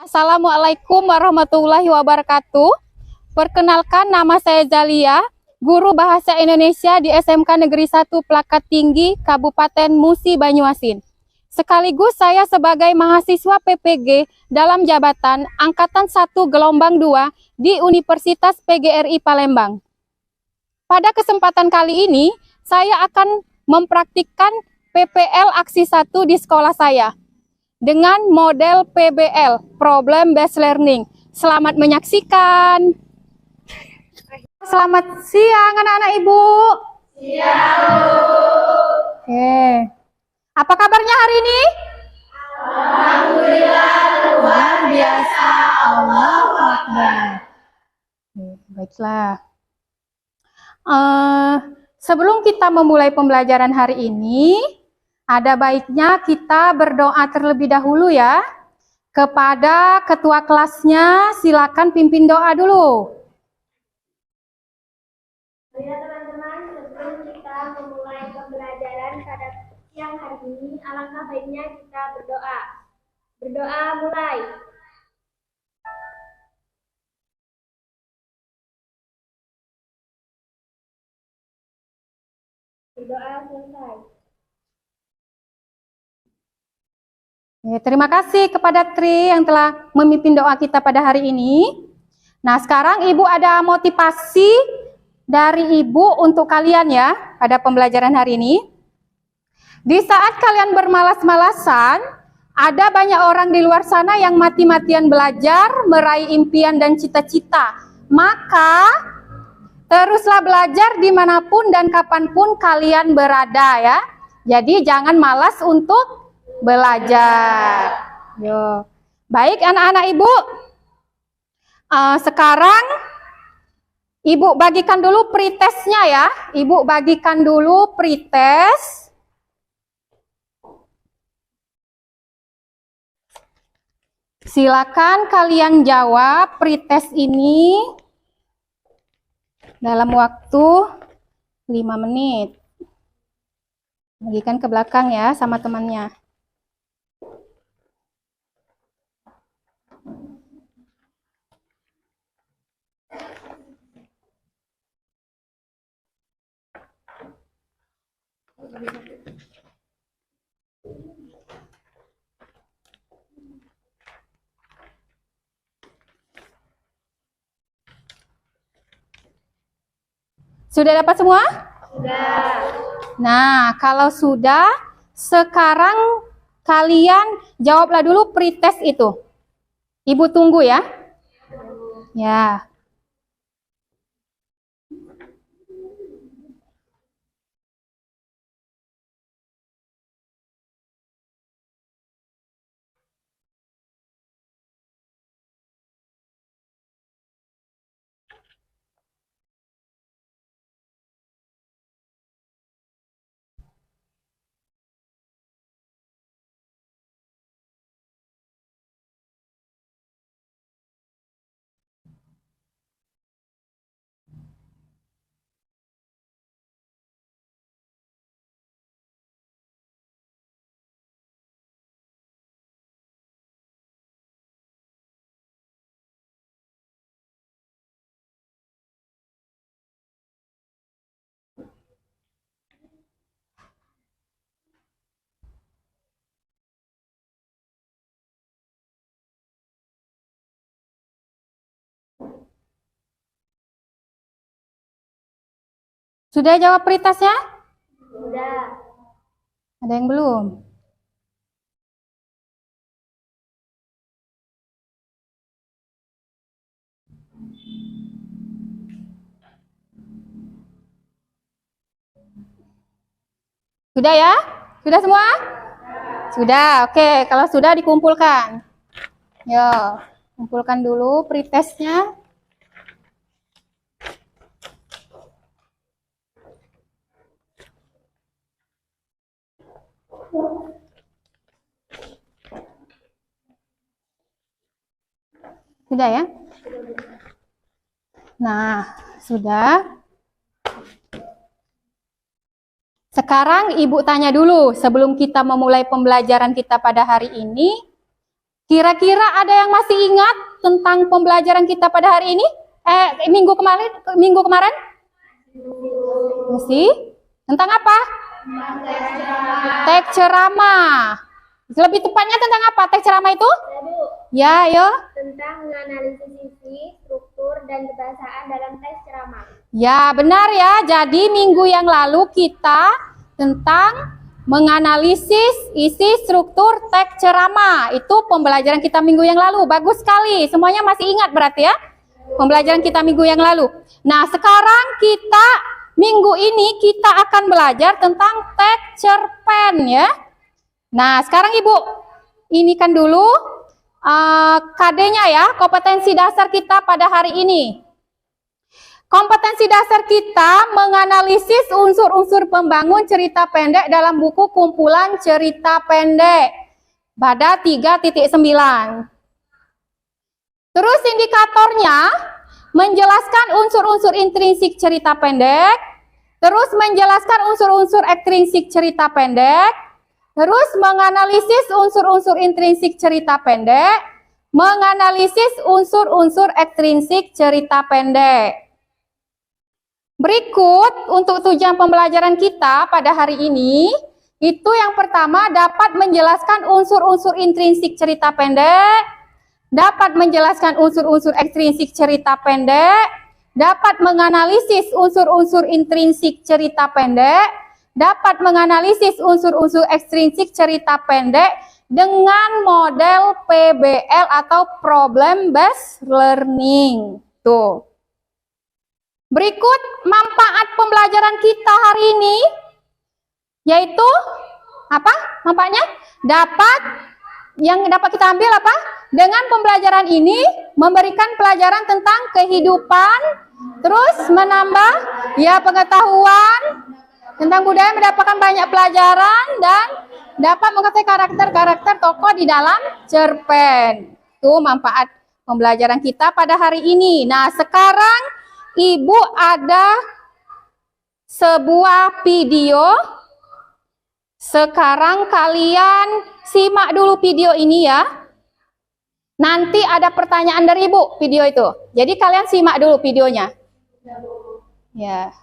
Assalamualaikum warahmatullahi wabarakatuh. Perkenalkan, nama saya Zalia, guru Bahasa Indonesia di SMK Negeri 1 Plakat Tinggi, Kabupaten Musi Banyuasin. Sekaligus saya sebagai mahasiswa PPG dalam jabatan Angkatan 1 Gelombang 2 di Universitas PGRI Palembang. Pada kesempatan kali ini, saya akan mempraktikkan PPL Aksi 1 di sekolah saya dengan model PBL, Problem Based Learning. Selamat menyaksikan. Selamat siang anak-anak Ibu. Siang. Oke. Apa kabarnya hari ini? Alhamdulillah luar biasa. Allahu Akbar. Baiklah. Sebelum kita memulai pembelajaran hari ini, ada baiknya kita berdoa terlebih dahulu ya. Kepada ketua kelasnya, silakan pimpin doa dulu. Ya teman-teman, sebelum kita memulai pembelajaran pada siang hari ini, alangkah baiknya kita berdoa. Berdoa mulai. Berdoa selesai. Terima kasih kepada Tri yang telah memimpin doa kita pada hari ini. Nah, sekarang Ibu ada motivasi dari Ibu untuk kalian ya pada pembelajaran hari ini. Di saat kalian bermalas-malasan, ada banyak orang di luar sana yang mati-matian belajar, meraih impian dan cita-cita. Maka, teruslah belajar dimanapun dan kapanpun kalian berada ya. Jadi jangan malas untuk belajar. Yo. Baik anak-anak Ibu. Sekarang Ibu bagikan dulu pretestnya ya. Ibu bagikan dulu pretest. Silakan kalian jawab pretest ini dalam waktu 5 menit. Bagikan ke belakang ya sama temannya. Sudah dapat semua? Sudah. Nah, kalau sudah, sekarang kalian jawablah dulu pretest itu. Ibu tunggu ya. Ya. Sudah jawab pretestnya? Sudah. Ada yang belum? Sudah ya? Sudah semua? Sudah, oke. Kalau sudah dikumpulkan. Yo, kumpulkan dulu pretestnya. Sudah ya? Nah, sudah. Sekarang Ibu tanya dulu sebelum kita memulai pembelajaran kita pada hari ini. Kira-kira ada yang masih ingat tentang pembelajaran kita pada hari ini? Minggu kemarin? Masih? Tentang apa? Teks ceramah. Lebih tepatnya tentang apa teks ceramah itu? Ya, yo. Tentang menganalisis isi, struktur, dan kebahasaan dalam teks ceramah. Ya, benar ya. Jadi minggu yang lalu kita tentang menganalisis isi struktur teks ceramah. Itu pembelajaran kita minggu yang lalu. Bagus sekali. Semuanya masih ingat berarti ya? Pembelajaran kita minggu yang lalu. Nah, sekarang minggu ini kita akan belajar tentang teks cerpen ya. Nah, sekarang Ibu, ini kan dulu KD-nya ya, kompetensi dasar kita pada hari ini. Kompetensi dasar kita menganalisis unsur-unsur pembangun cerita pendek dalam buku kumpulan cerita pendek pada 3.9. Terus indikatornya menjelaskan unsur-unsur intrinsik cerita pendek, terus menjelaskan unsur-unsur ekstrinsik cerita pendek, terus menganalisis unsur-unsur intrinsik cerita pendek, menganalisis unsur-unsur ekstrinsik cerita pendek. Berikut untuk tujuan pembelajaran kita pada hari ini, itu yang pertama dapat menjelaskan unsur-unsur intrinsik cerita pendek, dapat menjelaskan unsur-unsur ekstrinsik cerita pendek, dapat menganalisis unsur-unsur intrinsik cerita pendek, dapat menganalisis unsur-unsur ekstrinsik cerita pendek dengan model PBL atau Problem Based Learning. Tuh. Berikut manfaat pembelajaran kita hari ini, yaitu apa manfaatnya? Yang dapat kita ambil apa? Dengan pembelajaran ini memberikan pelajaran tentang kehidupan, terus menambah ya pengetahuan tentang budaya, mendapatkan banyak pelajaran dan dapat mengetahui karakter-karakter tokoh di dalam cerpen. Itu manfaat pembelajaran kita pada hari ini. Nah, sekarang Ibu ada sebuah video. Sekarang kalian simak dulu video ini ya. Nanti ada pertanyaan dari Ibu video itu. Jadi kalian simak dulu videonya. Ya.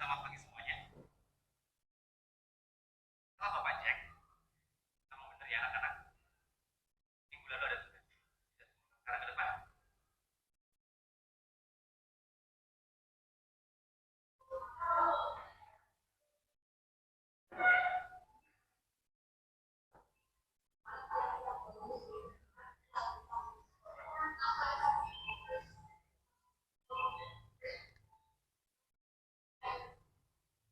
Selamat pagi semuanya. Selamat Pak Jack. Kamu bener ya anak-anak. Minggu lalu ada tugas. Sekarang ke depan.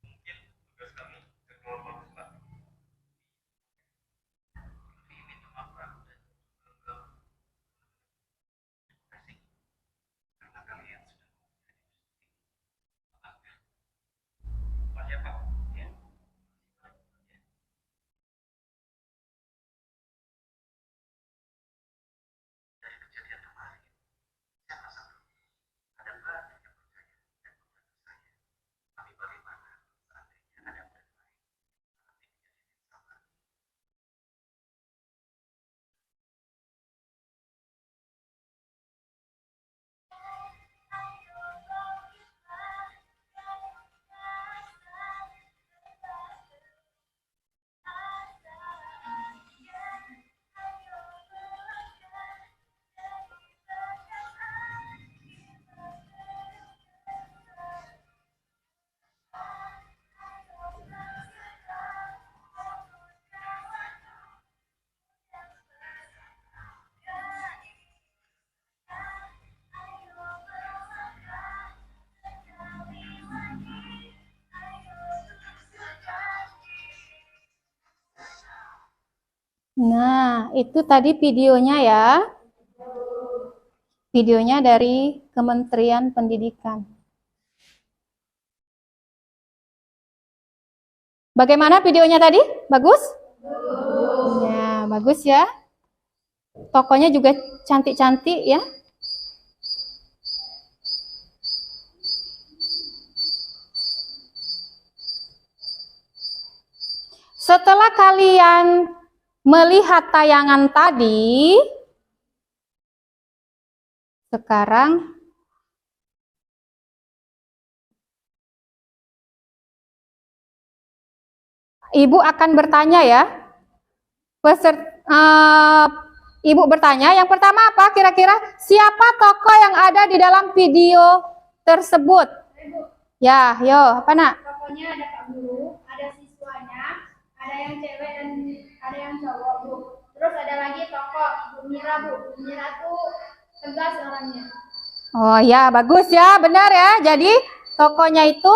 Mungkin tugas kami terlalu bagus Pak. Ini minta maaf Pak. Kasih. Karena kalian sudah maafkan. Maaf ya Pak. Ya. Dari kejadian kemarin, saya merasa ada banyak yang percaya dan membantu saya. Tapi bagaimana seandainya ada yang lain mengalami kejadian yang sama? Nah, itu tadi videonya ya. Videonya dari Kementerian Pendidikan. Bagaimana videonya tadi? Bagus? Ya, bagus ya. Tokonya juga cantik-cantik ya. Setelah kalian melihat tayangan tadi, sekarang Ibu akan bertanya ya. Ibu bertanya, yang pertama apa kira-kira? Siapa tokoh yang ada di dalam video tersebut? Ya, yo, apa nak? Pokoknya ada Pak Guru, ada siswanya, ada yang cewek dan ada yang cowok, Bu. Terus ada lagi tokoh Bu Mira, Bu. Bu Mira tuh tegas orangnya. Oh ya, bagus ya, benar ya. Jadi tokohnya itu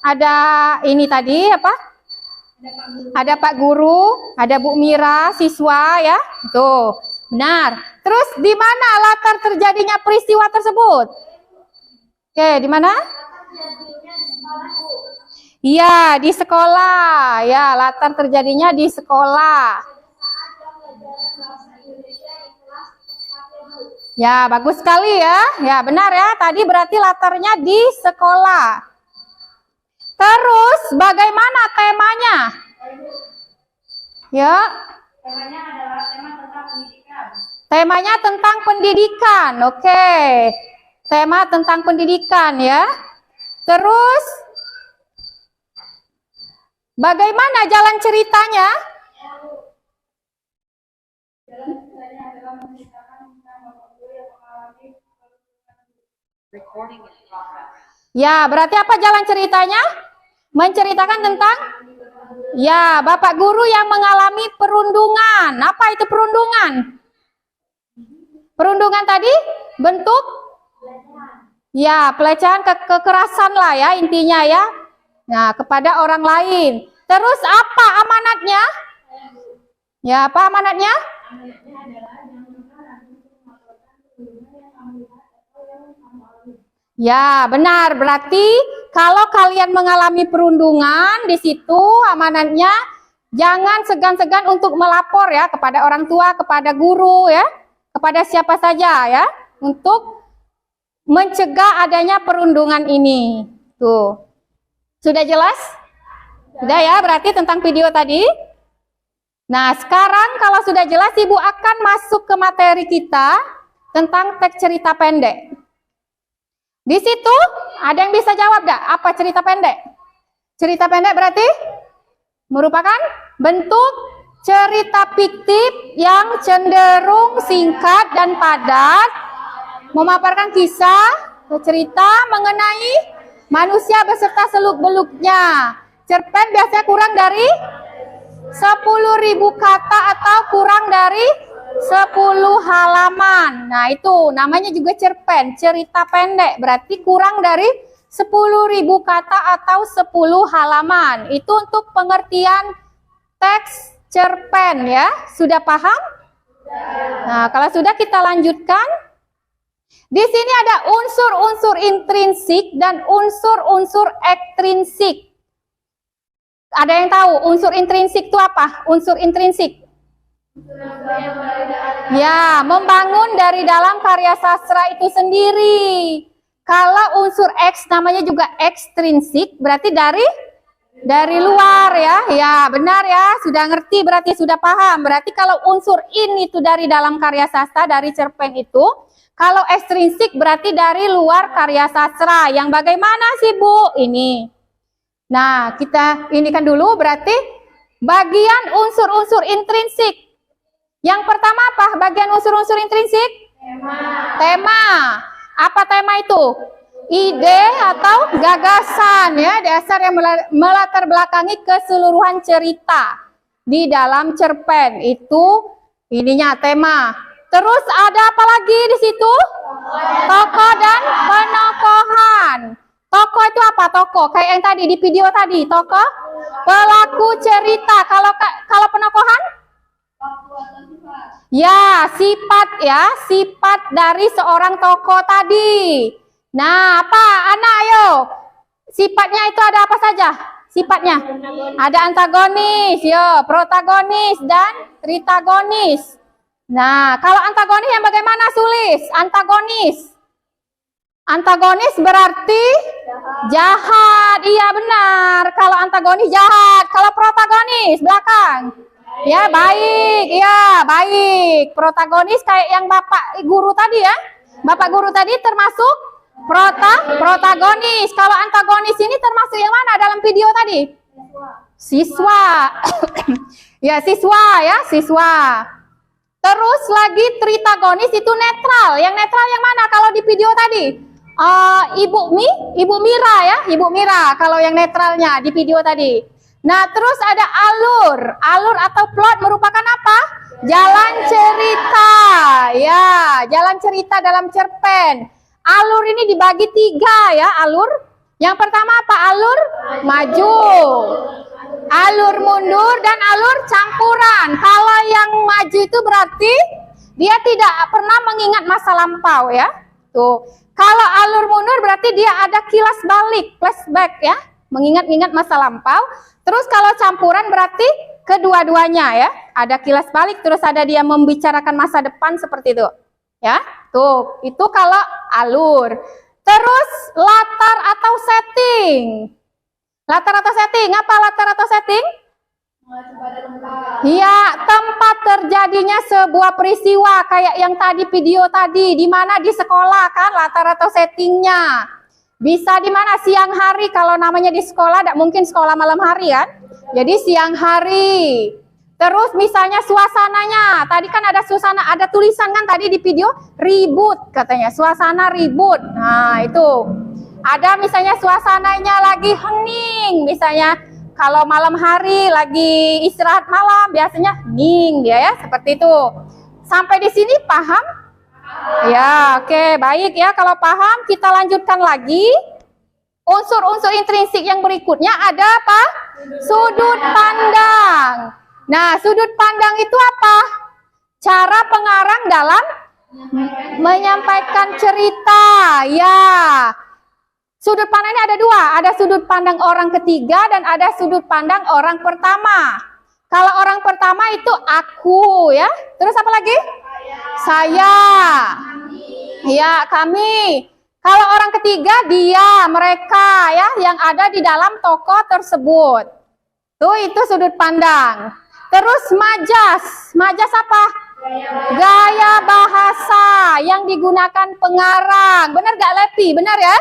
ada ini tadi apa? Ada Pak Guru. Ada Pak Guru, ada Bu Mira, siswa ya. Tuh, benar. Terus di mana latar terjadinya peristiwa tersebut? Oke, di mana? Jadinya di sekolah, Bu. Iya, di sekolah. Ya, latar terjadinya di sekolah. Saat pelajaran bahasa Indonesia di kelas tepatnya, Bu. Ya, bagus sekali ya. Ya, benar ya. Tadi berarti latarnya di sekolah. Terus, bagaimana temanya? Ya, Temanya adalah tema tentang pendidikan. temanya tentang pendidikan. Oke. Tema tentang pendidikan ya. Terus, bagaimana jalan ceritanya? Dalam ceritanya adalah menceritakan tentang bapak guru yang mengalami Recording in progress. Ya, berarti apa jalan ceritanya? Menceritakan tentang ya, Bapak guru yang mengalami perundungan. Apa itu perundungan? Perundungan tadi bentuk ya, pelecehan kekerasan lah ya intinya ya. Nah, kepada orang lain. Terus apa amanatnya? Ya, apa amanatnya? Ya, benar. Berarti kalau kalian mengalami perundungan di situ amanatnya jangan segan-segan untuk melapor ya kepada orang tua, kepada guru ya, kepada siapa saja ya untuk mencegah adanya perundungan ini. Tuh. Sudah jelas? Sudah ya, berarti tentang video tadi. Nah, sekarang kalau sudah jelas Ibu akan masuk ke materi kita tentang teks cerita pendek. Di situ ada yang bisa jawab enggak? Apa cerita pendek? Cerita pendek berarti merupakan bentuk cerita fiktif yang cenderung singkat dan padat, memaparkan kisah, cerita mengenai manusia beserta seluk-beluknya. Cerpen biasanya kurang dari 10.000 kata atau kurang dari 10 halaman. Nah, itu namanya juga cerpen, cerita pendek. Berarti kurang dari 10.000 kata atau 10 halaman. Itu untuk pengertian teks cerpen ya. Sudah paham? Nah, kalau sudah kita lanjutkan. Di sini ada unsur-unsur intrinsik dan unsur-unsur ekstrinsik. Ada yang tahu unsur intrinsik itu apa? Unsur intrinsik. Ya, membangun dari dalam karya sastra itu sendiri. Kalau unsur X namanya juga ekstrinsik, berarti dari luar ya. Ya, benar ya. Sudah ngerti berarti sudah paham. Berarti kalau unsur in itu dari dalam karya sastra, dari cerpen itu. Kalau ekstrinsik berarti dari luar karya sastra. Yang bagaimana sih, Bu? Ini. Nah, kita ini kan dulu berarti bagian unsur-unsur intrinsik. Yang pertama apa? Bagian unsur-unsur intrinsik? Tema. Apa tema itu? Ide atau gagasan ya, dasar yang melatar belakangi keseluruhan cerita di dalam cerpen. Itu ininya tema. Terus ada apa lagi di situ? Tokoh dan penokohan. Tokoh itu apa? Tokoh kayak yang tadi di video tadi. Tokoh, pelaku cerita. Kalau penokohan? Ya, sifat dari seorang tokoh tadi. Nah, apa? Anak, ayo. Sifatnya itu ada apa saja? Sifatnya ada antagonis, yo, protagonis dan tritagonis. Nah, kalau antagonis yang bagaimana, Sulis? Antagonis berarti jahat. Iya benar. Kalau antagonis jahat. Kalau protagonis belakang. Ya baik. Ya baik. Protagonis kayak yang Bapak guru tadi ya. Bapak guru tadi termasuk protagonis. Kalau antagonis ini termasuk yang mana dalam video tadi? Siswa. Ya siswa ya, siswa. Terus lagi tritagonis itu netral. Yang netral yang mana kalau di video tadi? Ibu Mira ya, Ibu Mira kalau yang netralnya di video tadi. Nah, terus ada alur. Alur atau plot merupakan apa? Jalan cerita. Ya, jalan cerita dalam cerpen. Alur ini dibagi 3 ya, alur. Yang pertama apa? Alur maju, alur mundur, dan alur campuran. Kalau yang maju itu berarti dia tidak pernah mengingat masa lampau ya. Tuh. Kalau alur mundur berarti dia ada kilas balik, flashback ya, mengingat-ingat masa lampau. Terus kalau campuran berarti kedua-duanya ya, ada kilas balik terus ada dia membicarakan masa depan seperti itu. Ya. Tuh, itu kalau alur. Terus latar atau setting. Latar atau setting, apa latar atau setting? Ya, tempat terjadinya sebuah peristiwa kayak yang tadi video tadi, di mana di sekolah kan latar atau settingnya. Bisa di mana siang hari kalau namanya di sekolah, tidak mungkin sekolah malam hari kan? Jadi siang hari. Terus misalnya suasananya, tadi kan ada suasana, ada tulisan kan tadi di video ribut katanya, suasana ribut. Nah itu, ada misalnya suasananya lagi hening, misalnya kalau malam hari lagi istirahat malam biasanya hening dia ya, seperti itu. Sampai di sini paham? Ya, oke, baik ya. Kalau paham kita lanjutkan lagi. Unsur-unsur intrinsik yang berikutnya ada apa? Sudut pandang. Nah, sudut pandang itu apa? Cara pengarang dalam menyampaikan cerita. Ya. Sudut pandang ini ada 2. Ada sudut pandang orang ketiga dan ada sudut pandang orang pertama. Kalau orang pertama itu aku ya. Terus apa lagi? Saya. Ya, kami. Kalau orang ketiga dia, mereka ya yang ada di dalam tokoh tersebut. Tuh itu sudut pandang. Terus majas. Majas apa? Gaya bahasa yang digunakan pengarang. Benar gak Lepi? Benar ya?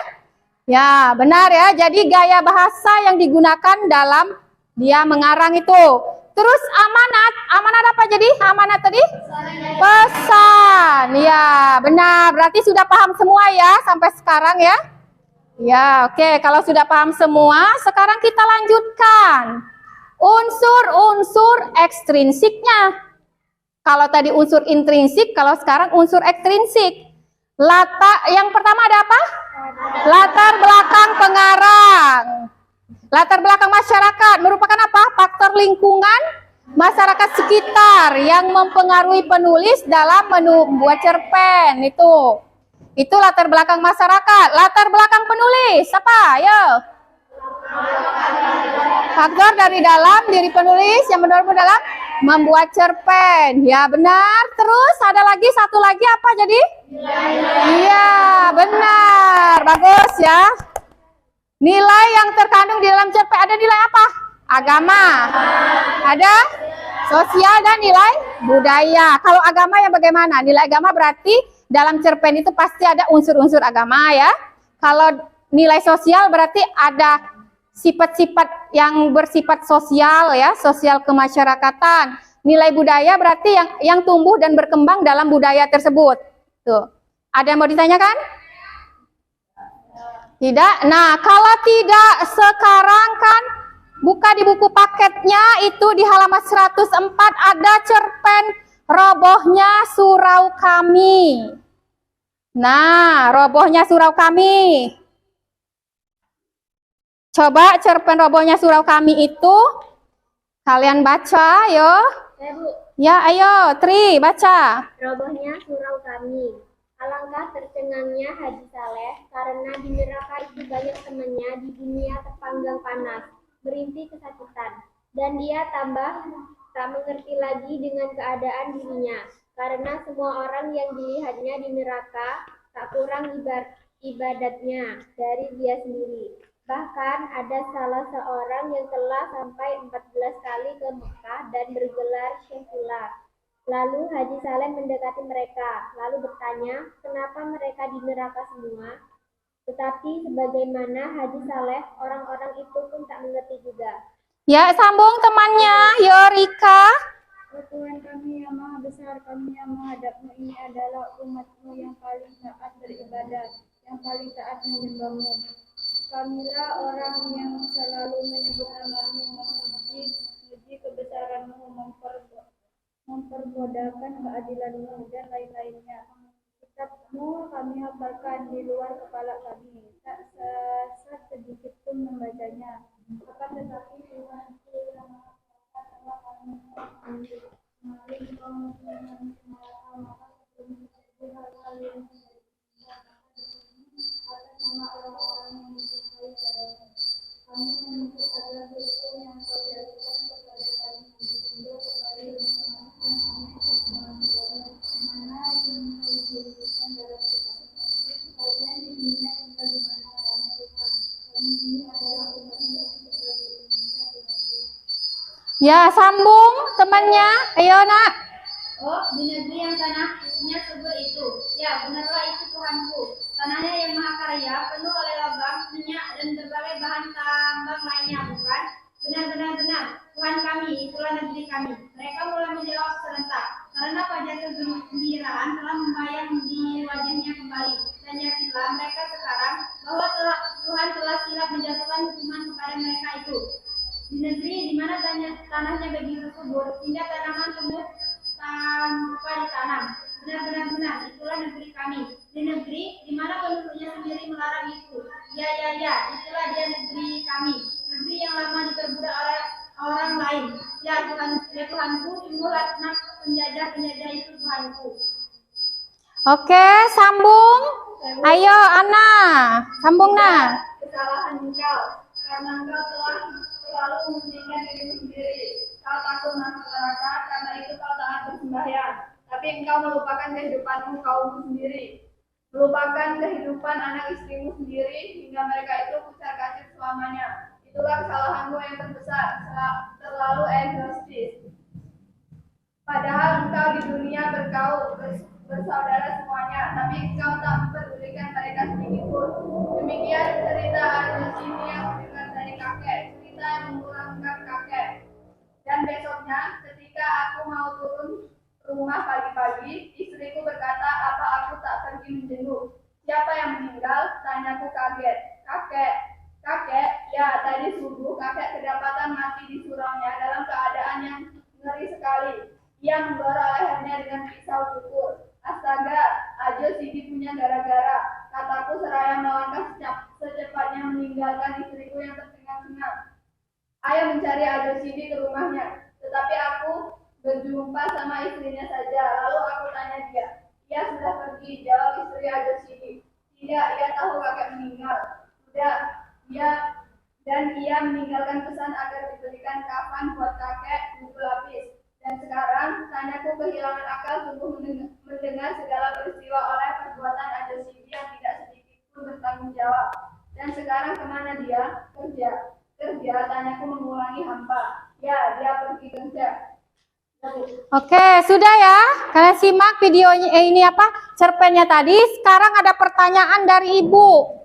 Ya, benar ya. Jadi gaya bahasa yang digunakan dalam dia mengarang itu. Terus amanat. Amanat apa jadi? Amanat tadi? Pesan. Ya, benar. Berarti sudah paham semua ya sampai sekarang ya? Ya, oke. Kalau sudah paham semua, sekarang kita lanjutkan. Unsur-unsur ekstrinsiknya. Kalau tadi unsur intrinsik, kalau sekarang unsur ekstrinsik. Yang pertama ada apa? Latar belakang pengarang. Latar belakang masyarakat merupakan apa? Faktor lingkungan masyarakat sekitar yang mempengaruhi penulis dalam membuat cerpen itu. Itu latar belakang masyarakat. Latar belakang penulis apa? Ayo. Faktor dari dalam diri penulis yang benar-benar dalam membuat cerpen. Ya benar. Terus ada lagi satu lagi apa jadi? Iya benar. Bagus ya. Nilai yang terkandung di dalam cerpen ada nilai apa? Agama. Ada sosial dan nilai budaya. Kalau agama yang bagaimana? Nilai agama berarti dalam cerpen itu pasti ada unsur-unsur agama ya. Kalau nilai sosial berarti ada sifat-sifat yang bersifat sosial ya, sosial kemasyarakatan. Nilai budaya berarti yang tumbuh dan berkembang dalam budaya tersebut. Tuh. Ada yang mau ditanyakan? Tidak? Nah, kalau tidak sekarang kan buka di buku paketnya itu di halaman 104 ada cerpen Robohnya Surau Kami. Nah, Robohnya Surau Kami. Coba cerpen Robohnya Surau Kami itu kalian baca, ayo. Ya, ayo, Tri, baca. Robohnya surau kami. Alangkah tercengangnya Haji Saleh karena di neraka itu banyak temannya di dunia terpanggang panas, merintih kesakitan. Dan dia tambah tak mengerti lagi dengan keadaan dirinya, karena semua orang yang dilihatnya di neraka tak kurang ibadatnya dari dia sendiri. Bahkan ada salah seorang yang telah sampai 14 kali ke Mekah dan bergelar Syekhullah. Lalu Haji Saleh mendekati mereka, lalu bertanya, kenapa mereka di neraka semua? Tetapi sebagaimana Haji Saleh, orang-orang itu pun tak mengerti juga. Ya, sambung temannya, yo Rika. Oh Tuhan kami yang maha besar, kami yang menghadapmu ini adalah umatmu yang paling taat beribadah, yang paling taat menyembahmu. Kamilah orang yang selalu menyebut namamu, memuji kebesaranmu, memperbodakan keadilanmu, dan lain-lainnya. Kitabmu kami hafalkan di luar kepala kami, tak sesat sedikit pun membacanya. Akan tetapi Tuhanku yang maha kuasa telah kami kemarin kau mengenal maka sebelum terjadi hal-hal yang tidak atas nama orang-orang yang mencintai padamu. Kami menuntut agar hukum yang kau jatuhkan kepada kami ditinjau kembali dengan mana yang kau jadikan dalam kitab. Kalian di dunia tinggal di mana adanya Tuhan. Kami ini adalah umat yang sebagai Indonesia dengan Ya, sambung temannya. Ayo, Nak. Oh, di negeri yang tanahnya subur itu. Ya, benarlah itu Tuhanku. Tanahnya yang maha kaya, penuh oleh logam, minyak, dan berbagai bahan tambang lainnya, bukan? Benar. Tuhan kami, itulah negeri kami. Mereka mulai menjawab serentak. Karena pajak kegembiraan telah membayang di wajahnya kembali. Dan yakinlah mereka sekarang bahwa Tuhan telah silap menjatuhkan hukuman kepada mereka itu. Di negeri di mana tanahnya begitu subur, hingga tanaman tumbuh tanpa ditanam. Benar, itulah negeri kami. Di negeri di mana penduduknya sendiri melarang itu. Ya, itulah dia negeri kami. Negeri yang lama diperbudak oleh orang lain. Ya Tuhanku, sungguh laknat penjajah itu Tuhanku. Oke, sambung. Ayo, Ana. Sambung, Nak. Kesalahan engkau, karena engkau telah selalu mementingkan dirimu sendiri. Kau takut masuk neraka, karena itu kau taat bersembahyang. Tapi engkau melupakan kehidupanmu kaummu sendiri. Melupakan kehidupan anak istrimu sendiri, hingga mereka itu kucar kacir selamanya. Itulah kesalahanmu yang terbesar, terlalu egoistis. Padahal engkau di dunia bergaul, bersaudara semuanya, tapi engkau tak mempedulikan mereka sedikit pun. Demikian cerita ada sini yang mendengar dari kakek, cerita yang memulangkan kakek. Dan besoknya, ketika aku mau turun rumah pagi-pagi, istriku berkata, apa aku tak pergi menjenguk? Siapa yang meninggal? Tanyaku kaget. Kakek, ya tadi subuh kakek kedapatan mati di suraunya dalam keadaan yang ngeri sekali. Ia mendorong lehernya dengan pisau cukur. Astaga, Ajo Sidi punya gara-gara. Kataku seraya melangkah secepatnya meninggalkan istriku yang tercengang-cengang. Ayo mencari Ajo Sidi ke rumahnya. Tetapi aku berjumpa sama istrinya saja. Lalu aku tanya dia. Ia sudah pergi, jawab istri Ajo Sidi. Tidak, ia tahu kakek meninggal. Sudah, ia meninggalkan pesan agar diberikan kafan buat kakek buku lapis. Dan sekarang, tanyaku kehilangan akal sungguh mendengar segala peristiwa oleh perbuatan Ajo Sidi yang tidak sedikit pun bertanggung jawab. Dan sekarang kemana dia? Kerja, tanyaku mengulangi hampa. Ya, dia pergi kerja. Oke, sudah ya. Kalian simak videonya ini cerpennya tadi. Sekarang ada pertanyaan dari Ibu.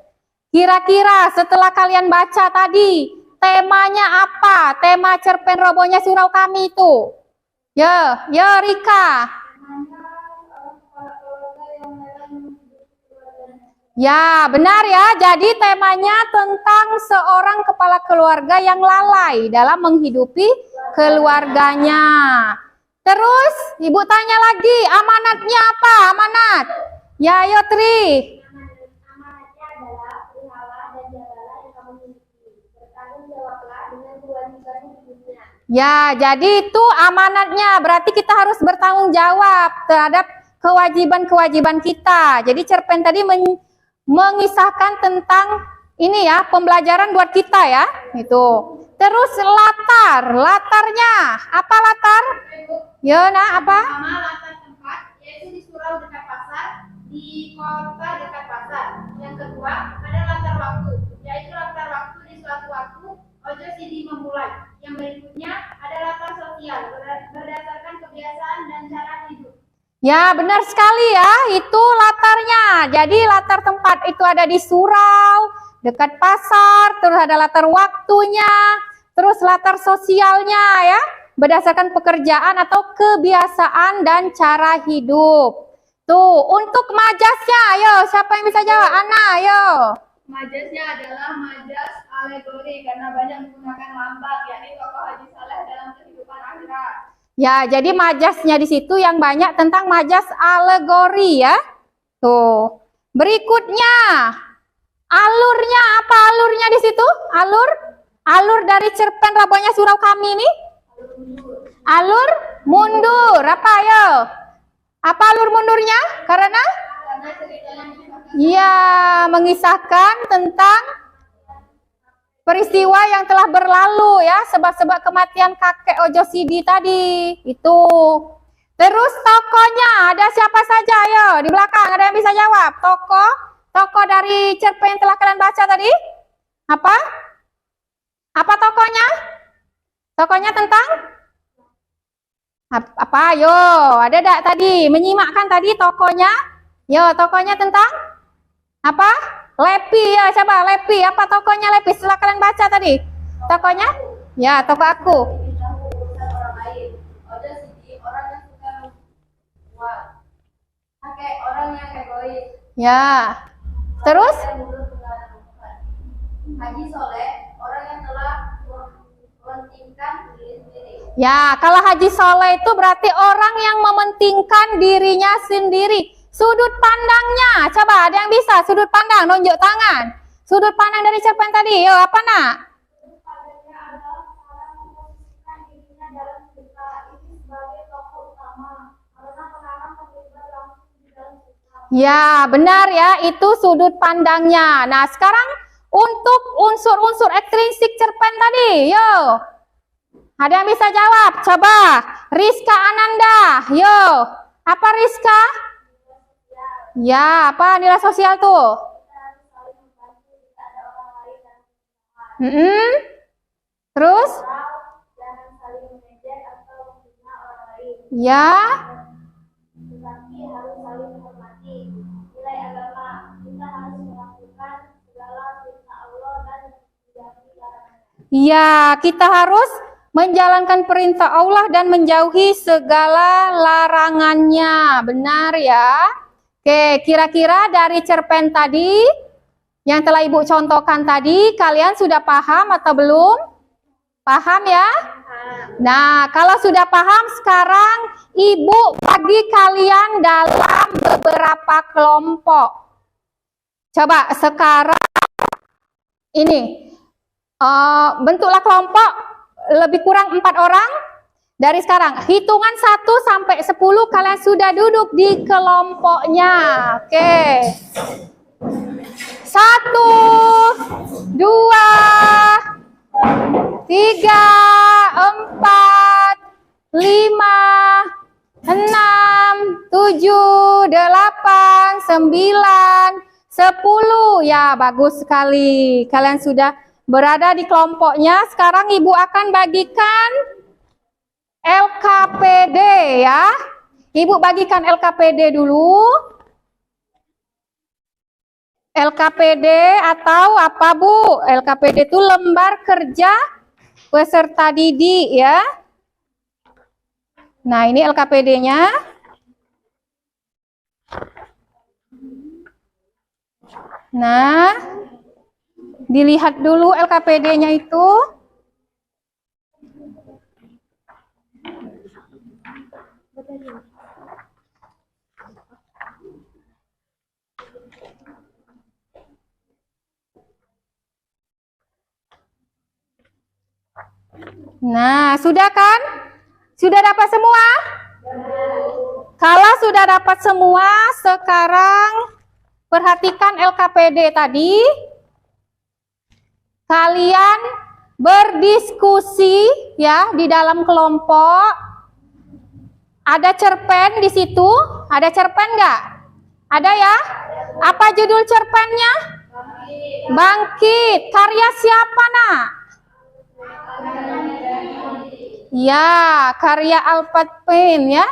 Kira-kira setelah kalian baca tadi, temanya apa? Tema cerpen Robohnya Surau Kami itu. Ya, Rika. Ya, benar ya. Jadi temanya tentang seorang kepala keluarga yang lalai dalam menghidupi keluarganya. Terus, Ibu tanya lagi, amanatnya apa? Amanat. Ya, ayo Tri. Amanatnya adalah berilah dan jagalah yang kamu miliki. Bertanggung jawablah dengan kewajibanmu di dunia. Ya, jadi itu amanatnya. Berarti kita harus bertanggung jawab terhadap kewajiban-kewajiban kita. Jadi cerpen tadi mengisahkan tentang ini ya, pembelajaran buat kita ya. Itu. Terus latarnya. Apa latar? Ya, nah apa? Pertama, latar tempat, yaitu di surau dekat pasar, di kota dekat pasar. Yang kedua, ada latar waktu, yaitu latar waktu di suatu waktu Ojo Sidi memulai. Yang berikutnya ada latar sosial, berdasarkan kebiasaan dan cara hidup. Ya, benar sekali ya, itu latarnya. Jadi latar tempat itu ada di surau, dekat pasar, terus ada latar waktunya, terus latar sosialnya ya. berdasarkan pekerjaan atau kebiasaan dan cara hidup. Tuh, untuk majasnya, ayo siapa yang bisa jawab? Ana, ayo. Majasnya adalah majas alegori karena banyak menggunakan lambang, yakni tokoh Haji Saleh dalam kehidupan akhirat. Ya, jadi majasnya di situ yang banyak tentang majas alegori ya. Tuh. Berikutnya, alurnya apa alurnya di situ? Alur dari cerpen Rabonya Surau Kami ini? Alur mundur. Apa ayo? Apa alur mundurnya? Karena ya, mengisahkan tentang peristiwa yang telah berlalu ya, sebab-sebab kematian kakek Ojo Sidi tadi. Itu. Terus tokohnya ada siapa saja? Ayo, di belakang ada yang bisa jawab. Tokoh dari cerpen yang telah kalian baca tadi? Apa? Apa tokohnya? Tokohnya tentang apa? Yo, ada enggak tadi? Menyimakkan tadi tokohnya? Yo, tokohnya tentang apa? Lepi ya, coba Lepi. Apa tokohnya Lepi? Setelah kalian baca tadi. Tokohnya? Ya, tokoh aku. Orang lain. Ojo Sidi orang yang suka membuat. Kakek orang yang egois. Ya. Terus? Haji Soleh orang yang telah mementingkan diri sendiri. Ya, kalau Haji Soleh itu berarti orang yang mementingkan dirinya sendiri. Sudut pandangnya, coba ada yang bisa sudut pandang, nunjuk tangan. Sudut pandang dari cerpen tadi, yo apa nak? Sudut pandangnya adalah cara memposisikan dirinya dalam cerita ini sebagai tokoh utama karena pengarang terlibat langsung di dalam cerita. Ya, benar ya, itu sudut pandangnya. Nah, sekarang untuk unsur-unsur ekstrinsik cerpen tadi, yo. Ada yang bisa jawab? Coba, Rizka Ananda, yo. Apa Rizka? Ya, apa nilai sosial tuh? Terus? Jangan saling mengejek atau menghina orang lain, Ya. tetapi harus saling menghormati. Nilai agama, kita harus melakukan segala perintah Allah dan menjauhi larangannya. Ya, kita harus menjalankan perintah Allah dan menjauhi segala larangannya. Benar ya? Oke, kira-kira dari cerpen tadi yang telah Ibu contohkan tadi, kalian sudah paham atau belum? Paham ya? Nah, kalau sudah paham, sekarang Ibu bagi kalian dalam beberapa kelompok. Coba sekarang ini, bentuklah kelompok lebih kurang 4 orang. Dari sekarang, hitungan 1 sampai 10 kalian sudah duduk di kelompoknya. Oke. 1, 2, 3, 4, 5, 6, 7, 8, 9, 10. Ya, bagus sekali. Kalian sudah berada di kelompoknya. Sekarang Ibu akan bagikan LKPD ya. Ibu bagikan LKPD dulu. LKPD atau apa Bu? LKPD itu lembar kerja peserta didik ya. Nah, ini LKPD-nya. Nah, dilihat dulu LKPD-nya itu. Nah, sudah kan? Sudah dapat semua? Kalau sudah dapat semua, sekarang perhatikan LKPD tadi. Kalian berdiskusi ya di dalam kelompok. Ada cerpen di situ? Ada cerpen nggak? Ada ya? Apa judul cerpennya? Bangkit. Karya siapa nak? Ya, karya Alfred Payne ya.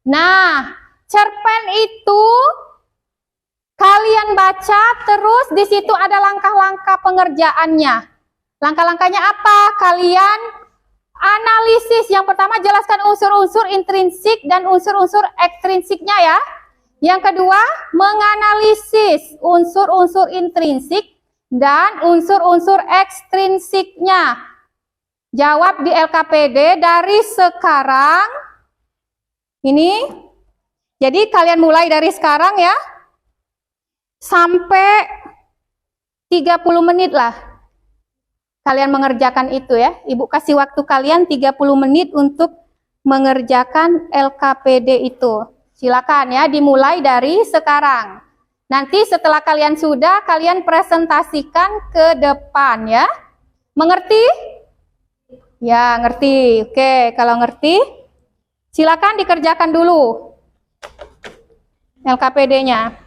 Nah, cerpen itu kalian baca, terus di situ ada langkah-langkah pengerjaannya. Langkah-langkahnya apa? Kalian Analisis yang pertama, jelaskan unsur-unsur intrinsik dan unsur-unsur ekstrinsiknya ya. Yang kedua, menganalisis unsur-unsur intrinsik dan unsur-unsur ekstrinsiknya. Jawab di LKPD dari sekarang. Ini. Jadi kalian mulai dari sekarang ya. Sampai 30 menit lah. Kalian mengerjakan itu ya. Ibu kasih waktu kalian 30 menit untuk mengerjakan LKPD itu. Silakan ya, dimulai dari sekarang. Nanti setelah kalian sudah, kalian presentasikan ke depan ya. Mengerti? Ya, ngerti. Oke, kalau ngerti, silakan dikerjakan dulu LKPD-nya.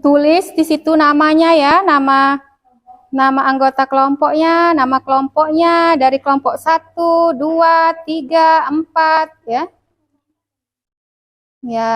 Tulis di situ namanya ya, nama anggota kelompoknya, nama kelompoknya dari kelompok 1, 2, 3, 4 ya. Ya.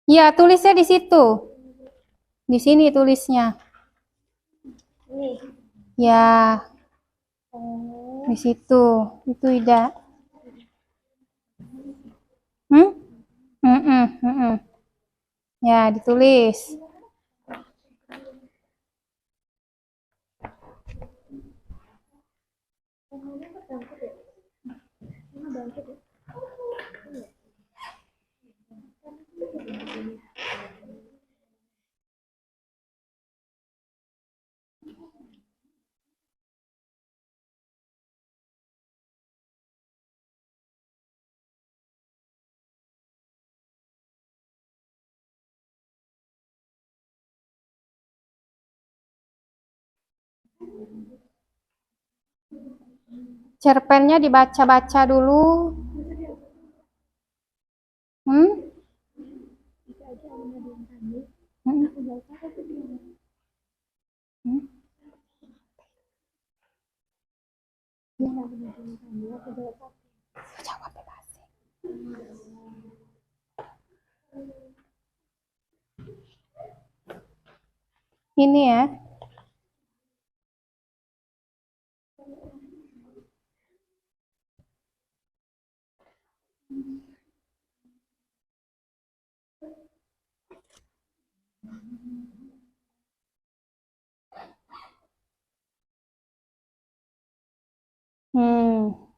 Ya, tulisnya di situ. Di sini tulisnya. Nih. Ya. Di situ. Itu Ida. Ya, ditulis. Cerpennya dibaca-baca dulu. Hmm? Hmm? Hmm? Jawab bebas. Ini ya. Hmm.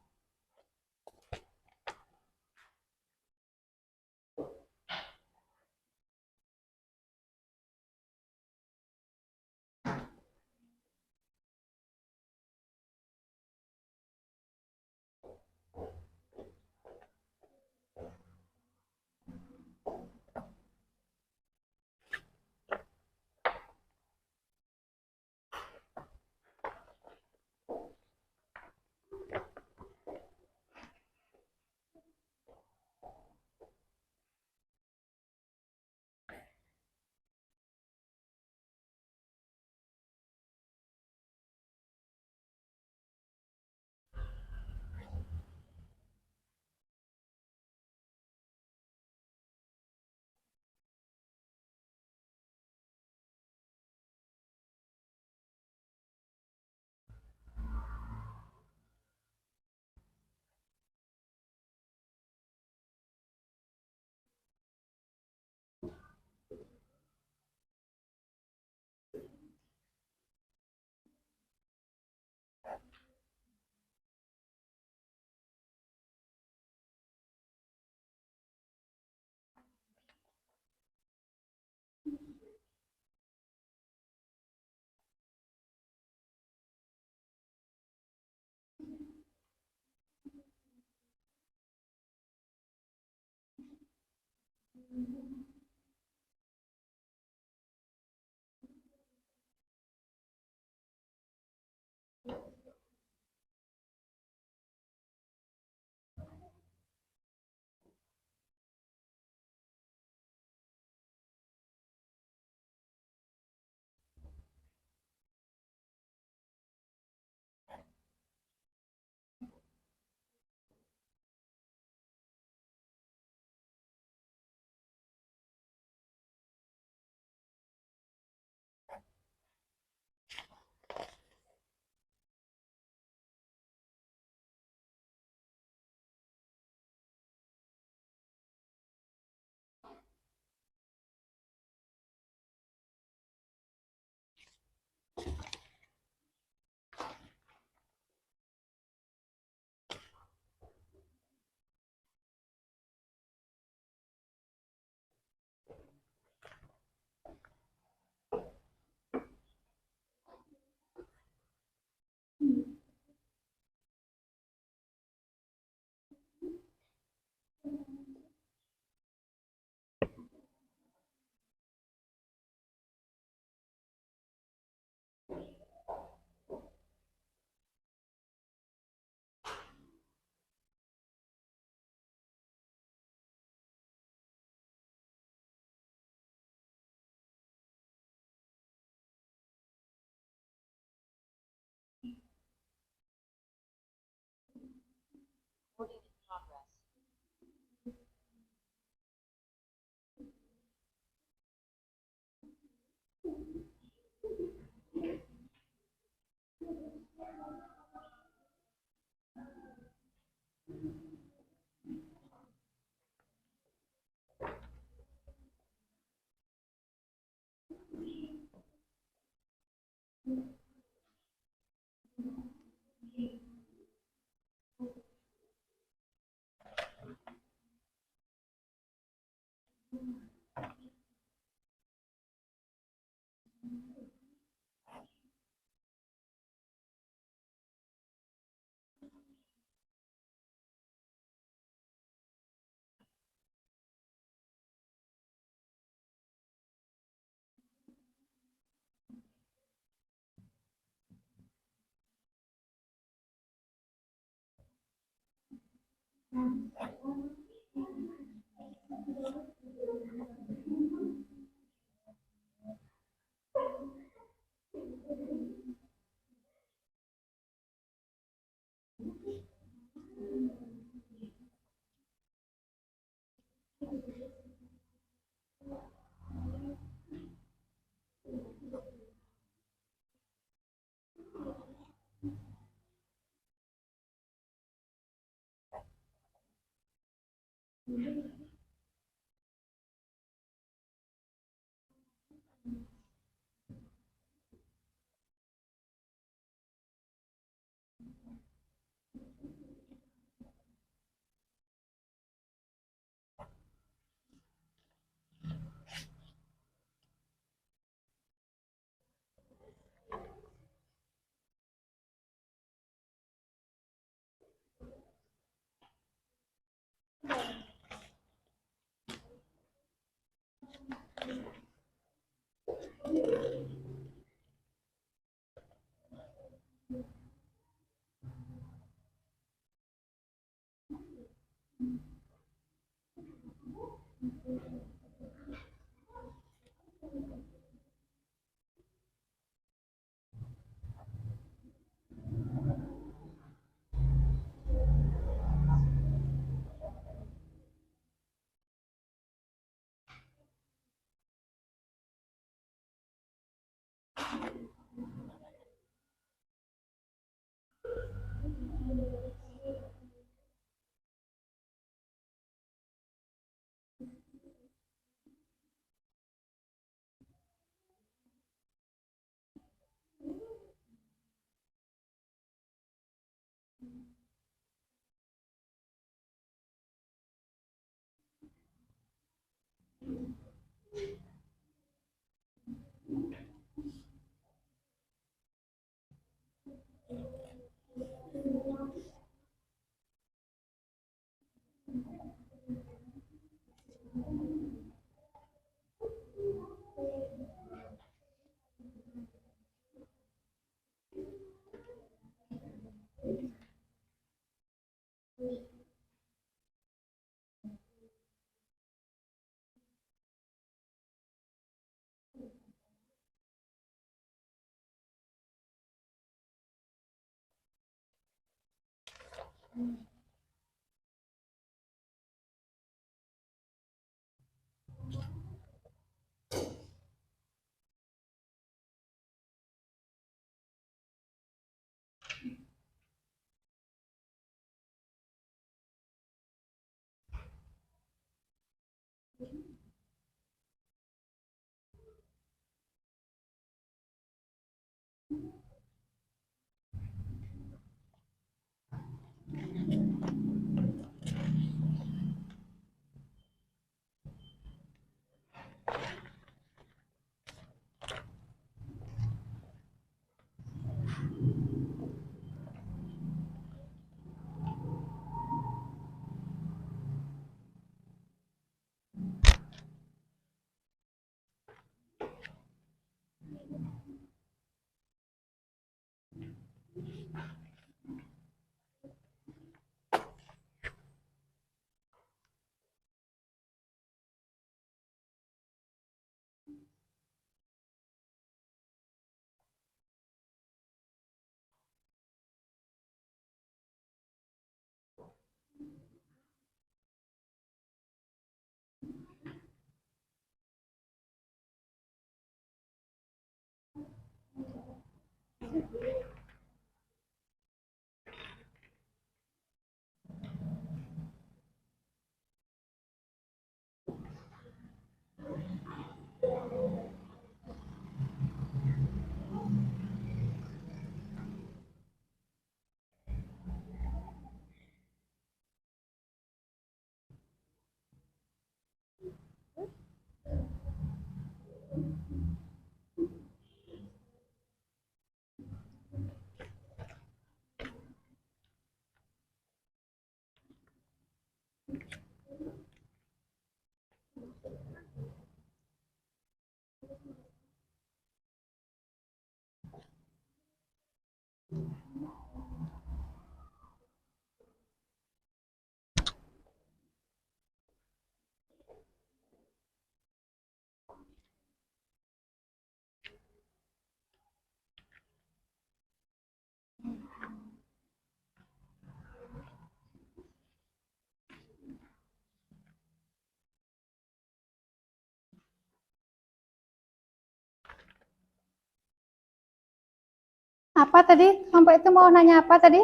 Apa tadi? Kelompok itu mau nanya apa tadi?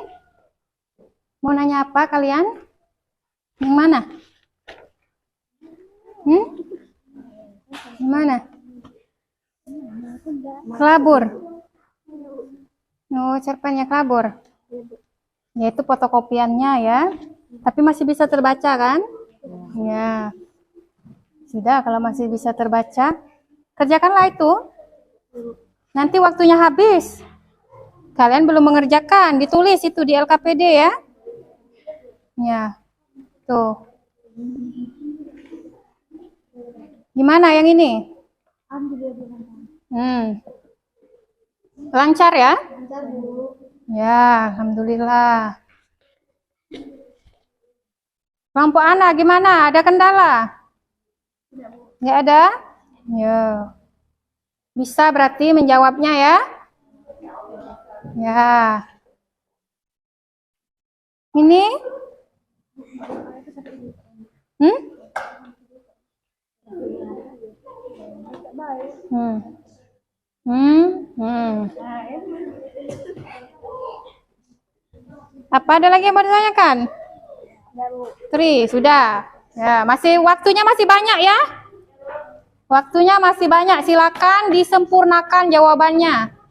Mau nanya apa kalian? Yang mana? Yang mana? Kelabur. Oh, cerpennya kelabur. Yaitu fotokopiannya ya. Tapi masih bisa terbaca kan? Ya. Sudah, kalau masih bisa terbaca, kerjakanlah itu. Nanti waktunya habis. Kalian belum mengerjakan, ditulis itu di LKPD ya. Ya. Tuh. Gimana yang ini? Lancar ya? Ya, alhamdulillah. Kelompok Ana gimana? Ada kendala? Nggak ada? Ya. Bisa berarti menjawabnya ya? Ya. Ini? Apa ada lagi yang mau ditanyakan? Tri, sudah. Ya, waktunya masih banyak ya? Waktunya masih banyak. Silakan disempurnakan jawabannya.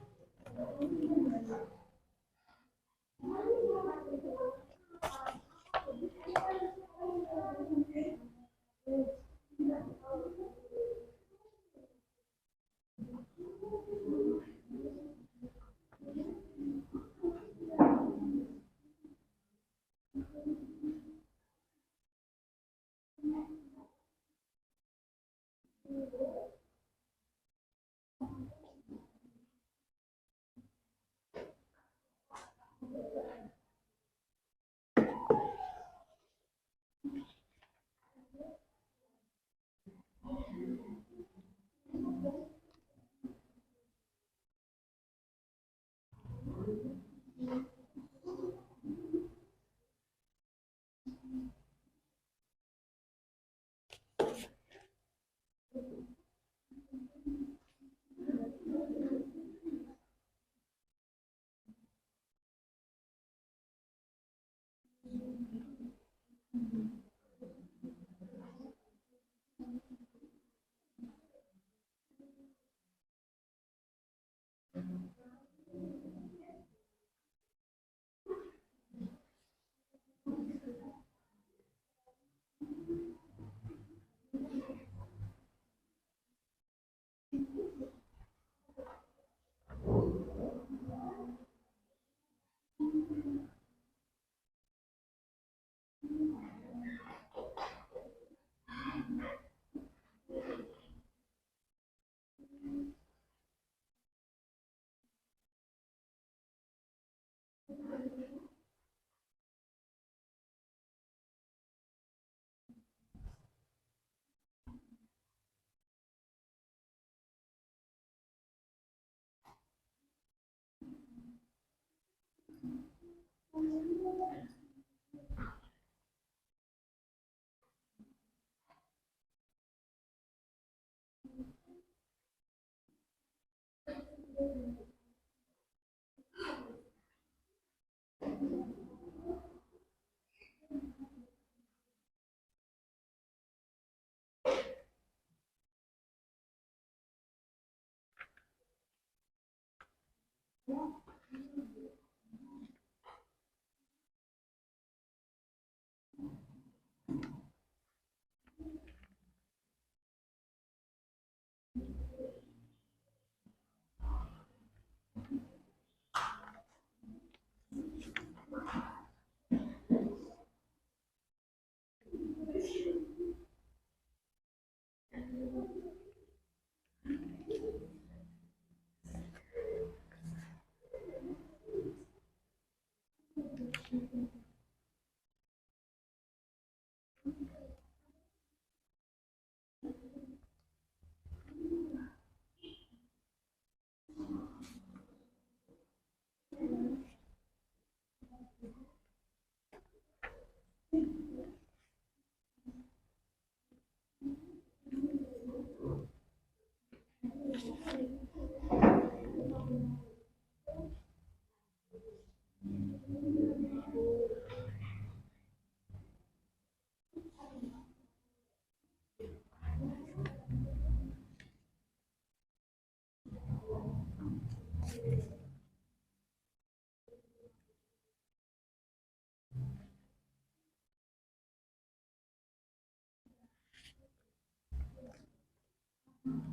Hmm?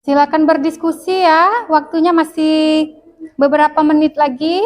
Silakan berdiskusi ya, waktunya masih beberapa menit lagi.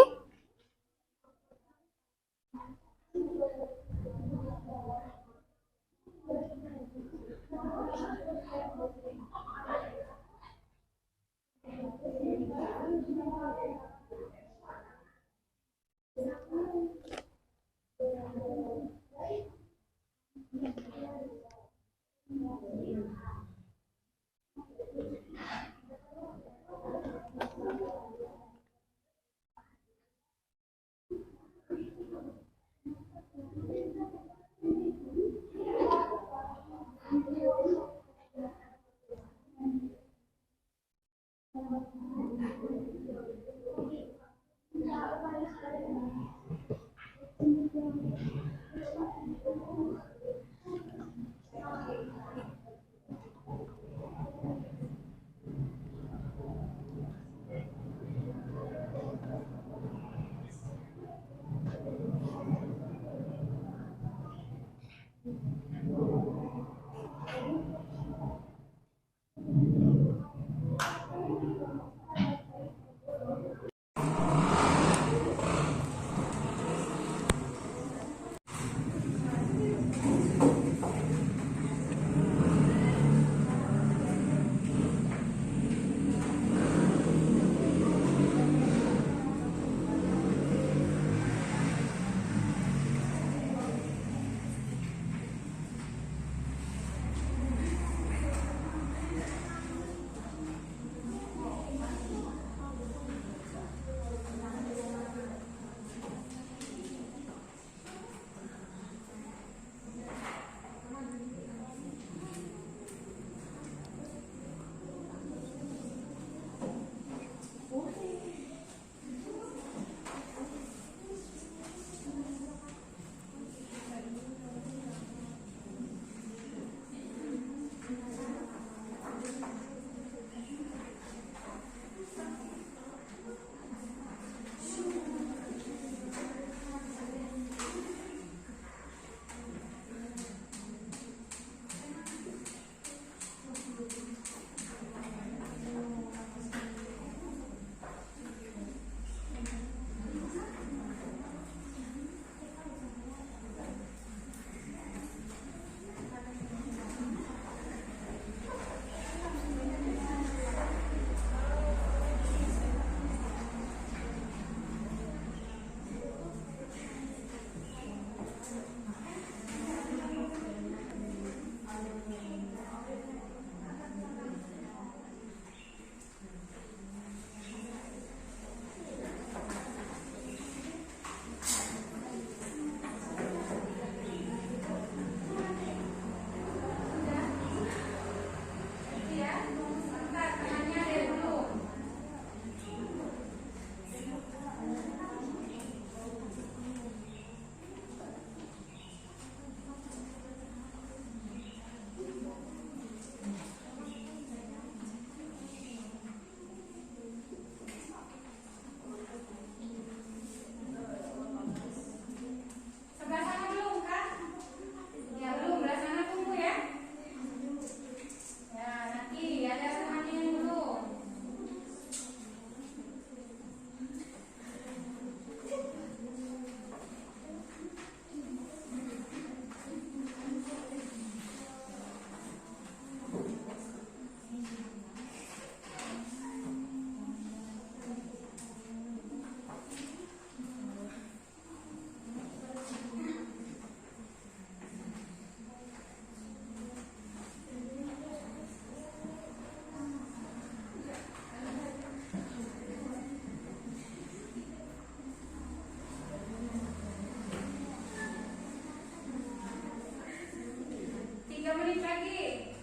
lagi.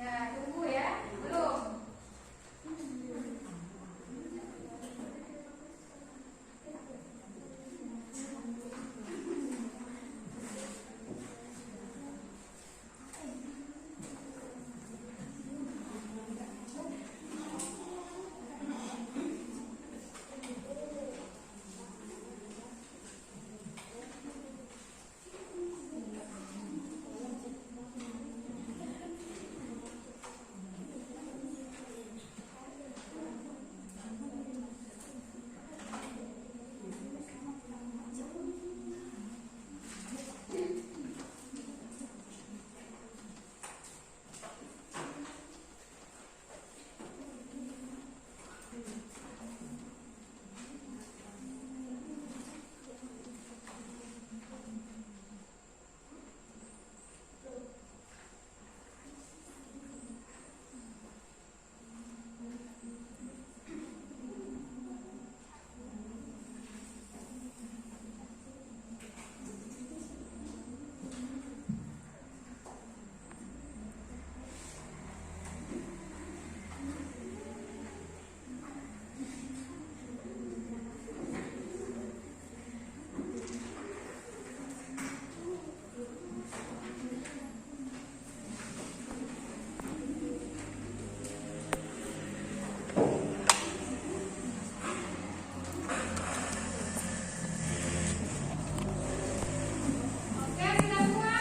Ya, tunggu ya. Belum. Oke, sudah semua?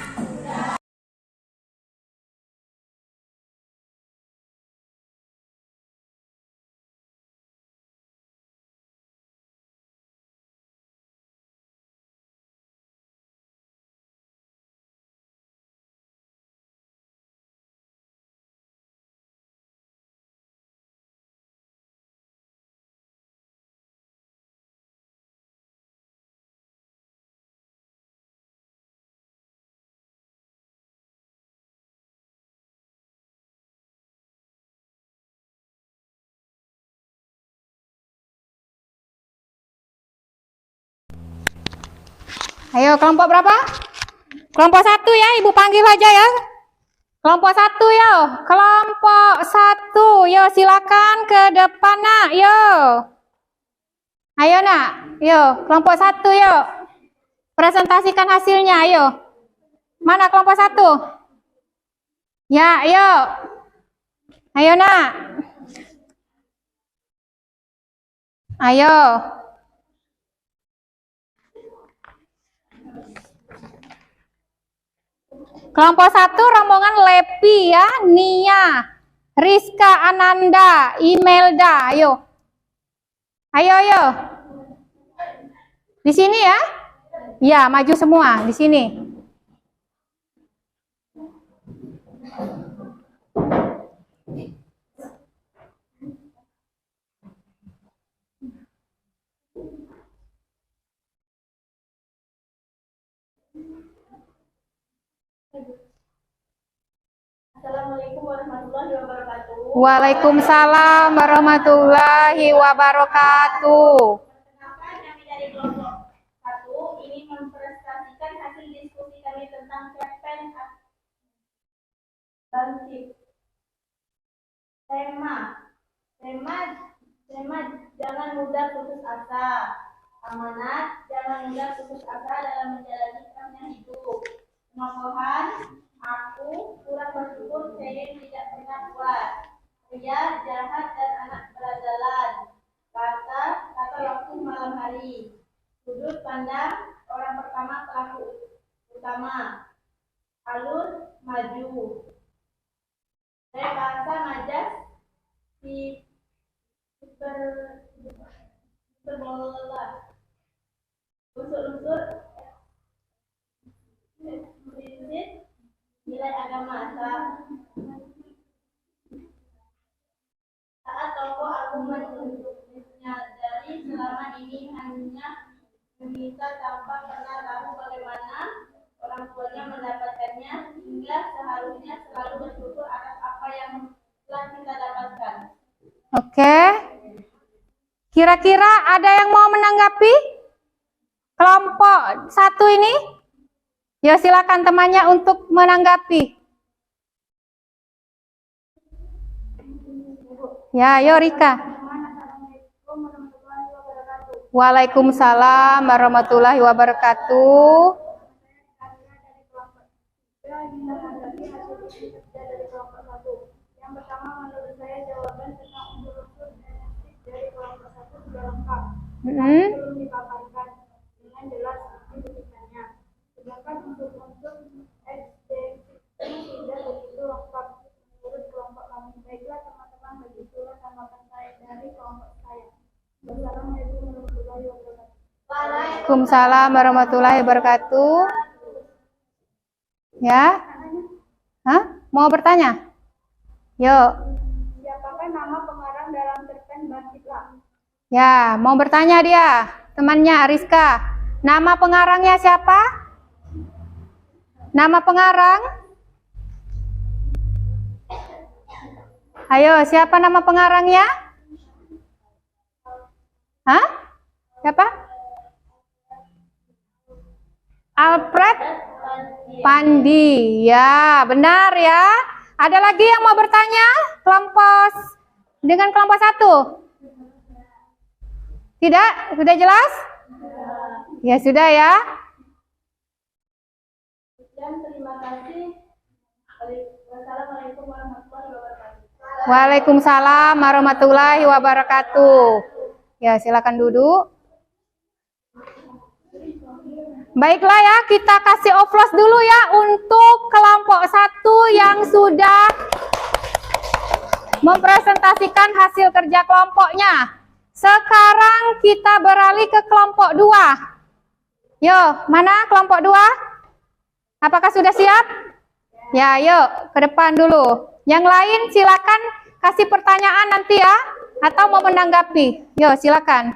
Ayo, kelompok berapa? Kelompok 1 ya, Ibu panggil aja ya. Kelompok 1 yo. Kelompok 1, yo silakan ke depan nak, yo. Ayo nak, yo. Kelompok 1 yo. Presentasikan hasilnya, ayo. Mana kelompok 1? Ya, yo. Ayo nak. Ayo. Kelompok 1 rombongan Lepi ya, Nia, Rizka, Ananda, Imelda, ayo. Ayo. Di sini ya? Ya, maju semua di sini. Assalamualaikum warahmatullahi wabarakatuh. Waalaikumsalam warahmatullahi wabarakatuh. Kenapa kami dari kelompok 1 ingin mempresentasikan hasil diskusi kami tentang cerpen Bangkit. Tema jangan mudah putus asa. Amanat jangan mudah putus asa dalam menjalani kerasnya hidup. Penokohan aku kurang bersyukur saya tidak pernah kuat. Pria jahat dan anak berjalan. Kata waktu malam hari. Sudut pandang orang pertama pelaku utama. Alur maju. Saya bahasa majas di hiperbola. Unsur-unsur prinsip nilai agama saat tokoh argumen untuk menyadari selama ini hanya meminta tanpa pernah tahu bagaimana orang tuanya mendapatkannya, hingga seharusnya selalu bersyukur atas apa yang telah kita dapatkan. Oke. Kira-kira ada yang mau menanggapi kelompok 1 ini? Ya silakan temannya untuk menanggapi. Ya, ayo Rika. Waalaikumsalam warahmatullahi wabarakatuh. Yang pertama, menurut saya jawaban tentang unsur-unsur genetik dari kelompok satu sudah lengkap. Belum dipaparkan dengan jelas tulisannya. Sedangkan unsur-unsur XD ini tidak begitu lengkap menurut kelompok kami. Baiklah teman-teman, begitulah tanggapan saya dari kelompok saya. Wassalamualaikum warahmatullahi wabarakatuh. Waalaikumsalam warahmatullahi wabarakatuh. Ya? Hah? Mau bertanya? Yuk. Siapakah nama pengarang dalam cerpen Batiklah? Ya, mau bertanya dia. Temannya Ariska. Nama pengarangnya siapa? Nama pengarang? Ayo, siapa nama pengarangnya? Hah? Siapa? Alfred Pandi. Ya, benar ya. Ada lagi yang mau bertanya? Dengan kelompok satu? Tidak? Sudah jelas? Ya, sudah ya. Dan terima kasih. Wassalamualaikum warahmatullahi wabarakatuh. Waalaikumsalam warahmatullahi wabarakatuh. Ya, silakan duduk. Baiklah ya, kita kasih oplos dulu ya untuk kelompok satu yang sudah mempresentasikan hasil kerja kelompoknya. Sekarang kita beralih ke kelompok 2. Yo, mana kelompok 2? Apakah sudah siap? Ya, yuk ke depan dulu. Yang lain silakan kasih pertanyaan nanti ya, atau mau menanggapi. Yo, silakan.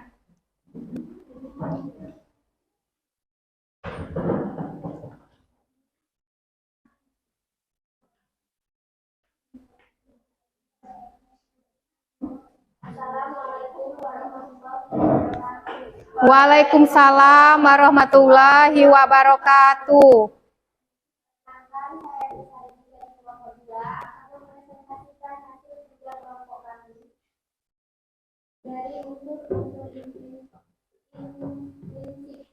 Waalaikumsalam warahmatullahi wabarakatuh. Dari unsur-unsur implisit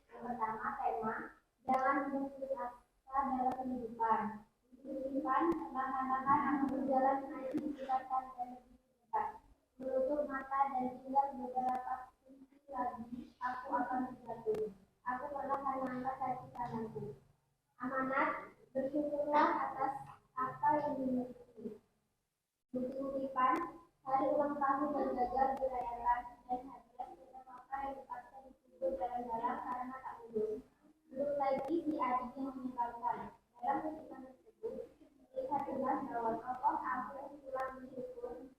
yang pertama tema jangan putus asa dalam kehidupan. Kehidupan bahan-bahan akan berjalan hanya disilakan dan lebih cepat. Menutup mata dan tinggal beberapa kunci lagi, aku akan berjatuh. Aku pernah mengangkat kaki kananku. Amanat, bersyukurlah atas apa yang dimiliki. Bukti kutipan, hari ulang tahun yang gagal dirayakan dan hadiah sudah maka yang dipaksa dikubur dalam-dalam karena tak lulus. Belum lagi si adik yang menyebalkan. Dalam kutipan tersebut, lihatlah bahwa tokoh aku pulang bersyukur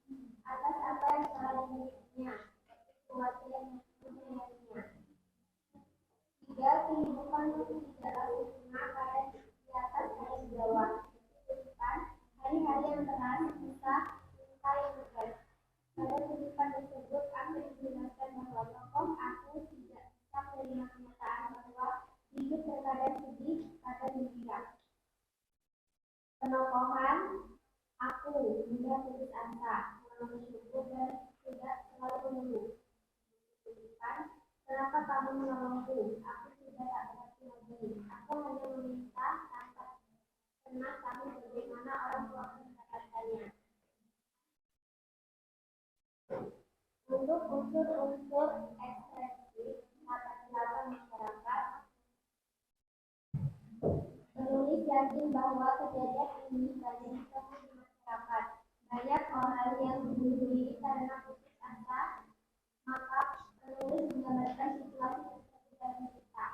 atas apa yang telah dimilikinya, sesuatu yang mempunyainya. Tiga, kehidupan itu tidaklah sempurna pada di atas dan di bawah. Kutipan, hari-hari yang terang bisa yang berbalik. Pada kutipan tersebut, aku menjelaskan bahwa tokoh aku tidak bisa menerima kenyataan bahwa hidup terkadang sedih, kadang gembira. Penokohan, aku mudah putus asa, selalu bersyukur dan tidak selalu mengeluh. Kutipan, kenapa kamu menolongku? Aku sudah tak berarti lagi. Aku hanya meminta tanpa pernah kamu bagaimana orang tua mendapatkannya. Untuk unsur-unsur ekspresi kata-kata masyarakat, penulis yakin bahwa kejadian ini banyak ditemui di masyarakat. Banyak orang yang bunuh diri karena putus asa, maka penulis menggambarkan situasi seperti dalam cerita.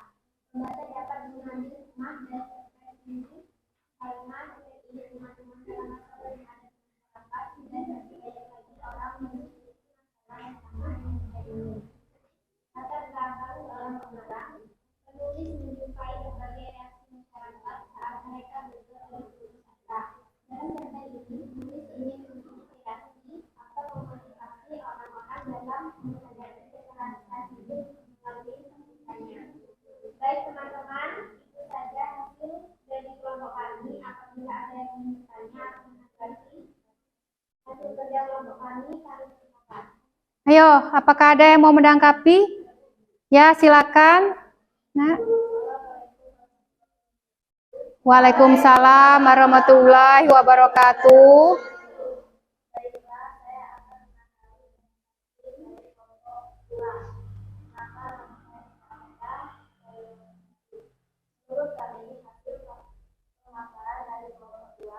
Pembaca dapat mengambil hikmah dari ekspresi ini karena ini teman-teman dalam masalah yang ada di masyarakat dan bagi banyak lagi orang yang latar belakang dalam pengarang, penulis menjumpai berbagai reaksi masyarakat saat mereka bergerak putus asa. Dalam cerpen ini, penulis ingin menginspirasi atau memotivasi orang-orang dalam menghadapi kekerasan hidup melalui tulisannya. Baik teman-teman, itu saja hasil dari kelompok kami. Apabila ada yang bertanya atau menanggapi hasil kerja kelompok kami silakan. Ayo, apakah ada yang mau menanggapi? Ya, silakan. Nah. Waalaikumsalam warahmatullahi wabarakatuh. Menurut kami, hasil pemaparan dari kelompok 2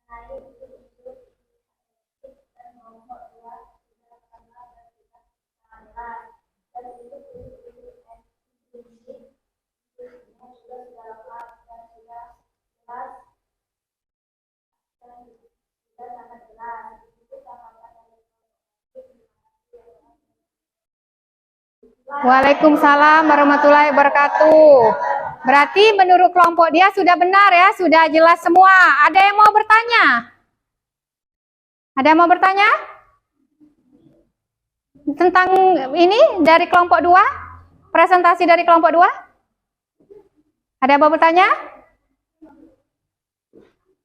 mengenai unsur-unsur dan kelompok 2 sudah terkenal dan tidak sangat jelas. Dan unsur-unsur intrinsik juga sudah lengkap dan sudah jelas dan sudah sangat jelas. Itu tanggapan dari Waalaikumsalam warahmatullahi wabarakatuh. Berarti menurut kelompok dia sudah benar ya, sudah jelas semua. Ada yang mau bertanya? Ada yang mau bertanya? Tentang ini dari kelompok 2? Presentasi dari kelompok 2? Ada yang mau bertanya?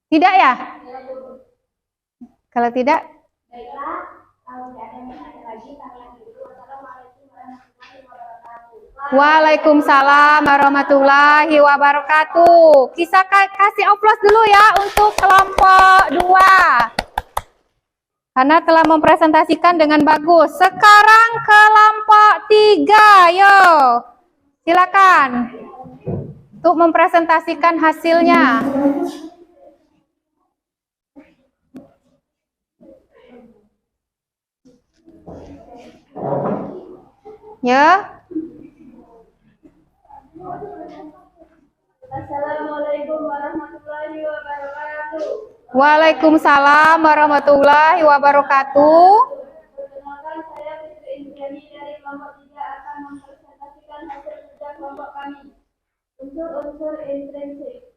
Tidak ya? Kalau tidak, baiklah, kalau tidak ada yang bertanya lagi, kami akhiri dulu. Wassalamualaikum warahmatullahi wabarakatuh. Waalaikumsalam warahmatullahi wabarakatuh. Kita kasih aplaus dulu ya untuk kelompok 2. Karena telah mempresentasikan dengan bagus. Sekarang kelompok 3, yo. Silakan. Untuk mempresentasikan hasilnya. Ya. Assalamualaikum warahmatullahi wabarakatuh. Waalaikumsalam warahmatullahi wabarakatuh. Perkenalkan, saya Fitri Indriani dari kelompok 3 akan mempresentasikan hasil kerja kelompok kami. Unsur-unsur intrinsik.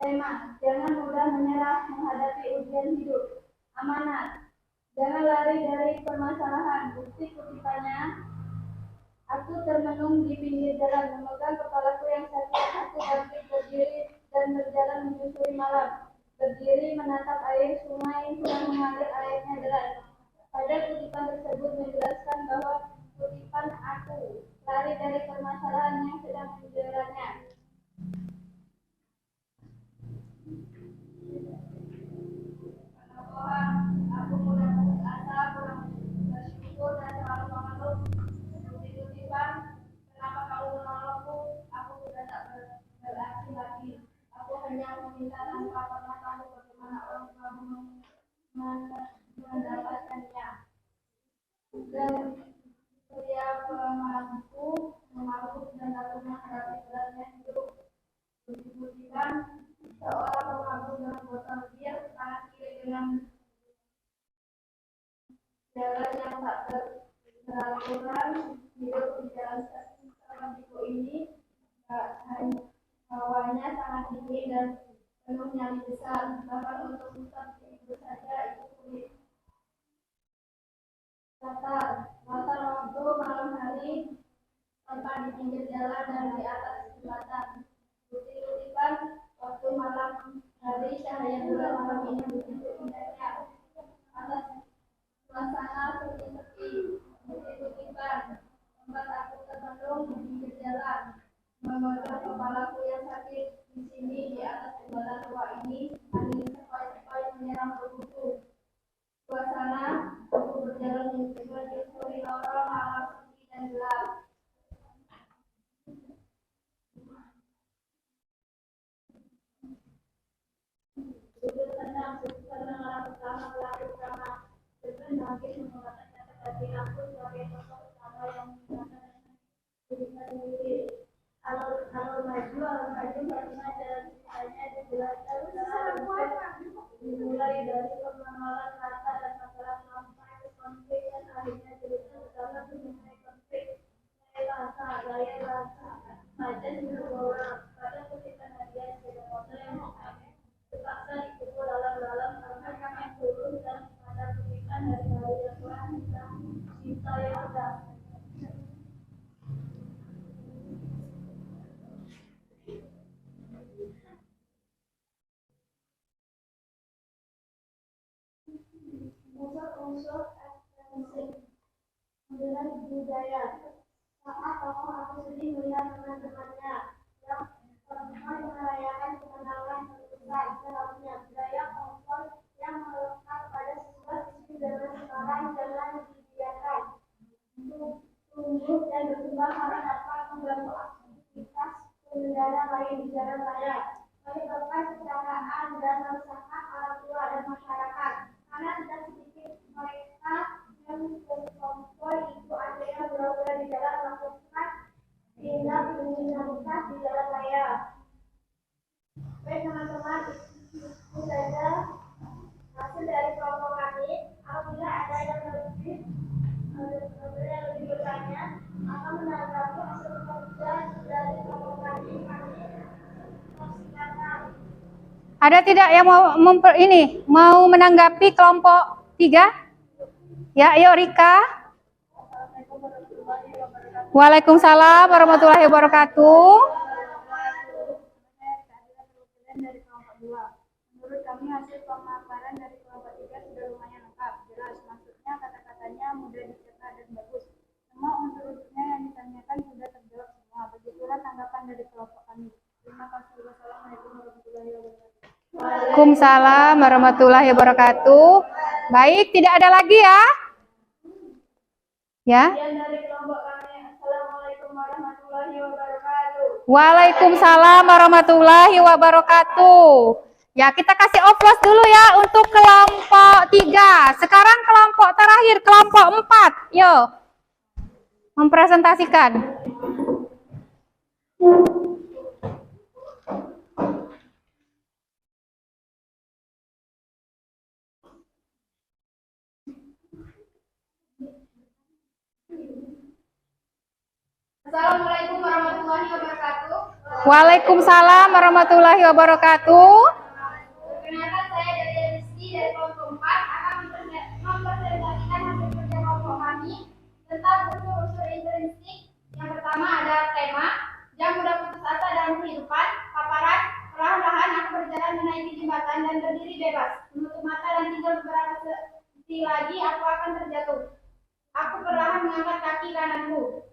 Tema, jangan mudah menyerah menghadapi ujian hidup. Amanat, jangan lari dari permasalahan. Bukti kutipannya, aku termenung di pinggir jalan, memegang kepalaku yang sakit. Aku bangkit berdiri dan berjalan menyusuri malam. Berdiri menatap air sungai yang mengalir airnya deras. Pada kutipan tersebut menjelaskan bahwa kutipan aku lari dari permasalahan yang sedang menjeratnya. Aku mudah putus asa, kurang bersyukur dan selalu mengeluh. Kutipan, kenapa kamu menolongku? Aku sudah tak beraksi lagi. Aku hanya meminta tanpa pernah tahu bagaimana orang kamu mendapatkannya. Dan Surya pemaluku, dan aku menghadapi beratnya hidup. Kutipan, seorang pemalu dalam botol bir, tangan kiri dengan jalan yang tak teraturan, hidup di jalan Serpentiko ini, hawanya sangat dingin dan penuh nyali besar. Bahkan untuk hutan itu saja itu sulit. Latar waktu malam hari, tempat di pinggir jalan dan di atas jembatan. Kutipan, waktu malam hari, cahaya bulan malam ini begitu indahnya. Atas suasana sepi-sepi. Kutipan, tempat aku termenung di pinggir jalan, memegang kepalaku yang sakit. Di sini di atas jembatan tua ini, angin sepoi-sepoi menyerang tubuhku. Suasana, aku berjalan menyusuri lorong malam sepi dan gelap. Sudut tenang arah pertama, pelaku utama. Dengan bangkit mengatakan tetapi aku sebagai tokoh utama yang menggunakan dirinya sendiri. Alur maju, bagaimana jalan ceritanya dijelaskan secara dimulai dari pengenalan rasa dan masalah sampai ke konflik dan akhirnya cerita utama mengenai konflik gaya rasa pada pada kutipan hadiah sepeda motor yang terpaksa dipukul dalam-dalam karena kami turun dan pada kutipan hari-hari yang kurang cinta yang udah. unsur ekstrinsi nilai budaya. Saat tokoh aku sedih melihat teman-temannya yang perempuan merayakan kemenangan terbesar seharusnya budaya kompor yang melekat pada sebuah sisi zaman sekarang jangan dibiarkan tumbuh dan berkembang karena dapat mengganggu aktivitas pengendara lain di jalan raya, menyebabkan kecelakaan dan meresahkan orang tua dan masyarakat. Karena tidak sedikit mereka yang berkompor itu akhirnya berada di jalan melakukan tindak kriminalitas di jalan raya. Baik teman-teman, itu saja hasil dari kelompok kami. Apabila ada yang lebih bertanya atau menanggapi hasil kerja dari kelompok kami persilakan. Ada tidak yang mau menanggapi kelompok 3? Ya, ayo Rika. Waalaikumsalam warahmatullahi wabarakatuh. Dari kelompok 2. Menurut kami hasil pemaparan dari kelompok 3 sudah lumayan lengkap, jelas, maksudnya kata-katanya mudah dicerna dan bagus. Semua unsur-unsurnya yang ditanyakan sudah terjawab semua. Begitulah tanggapan dari kelompok kami. Terima kasih. Wassalamualaikum warahmatullahi wabarakatuh. Waalaikumsalam warahmatullahi wabarakatuh. Baik, tidak ada lagi ya? Ya. Dari kelompok kami, Assalamualaikum warahmatullahi wabarakatuh. Waalaikumsalam warahmatullahi wabarakatuh. Ya, kita kasih oplos dulu ya untuk kelompok 3. Sekarang kelompok terakhir, kelompok 4. Yuk, mempresentasikan. Assalamualaikum warahmatullahi wabarakatuh. Waalaikumsalam warahmatullahi wabarakatuh. Perkenalkan, saya dari Rizky dari kelompok 4 akan mempresentasikan hasil kerja kelompok kami tentang unsur-unsur intrinsik. Yang pertama ada tema, jangan mudah putus asa dalam kehidupan. Paparan, perlahan-lahan aku berjalan menaiki jembatan dan berdiri bebas. Menutup mata dan tinggal beberapa detik lagi aku akan terjatuh. Aku perlahan mengangkat kaki kananku.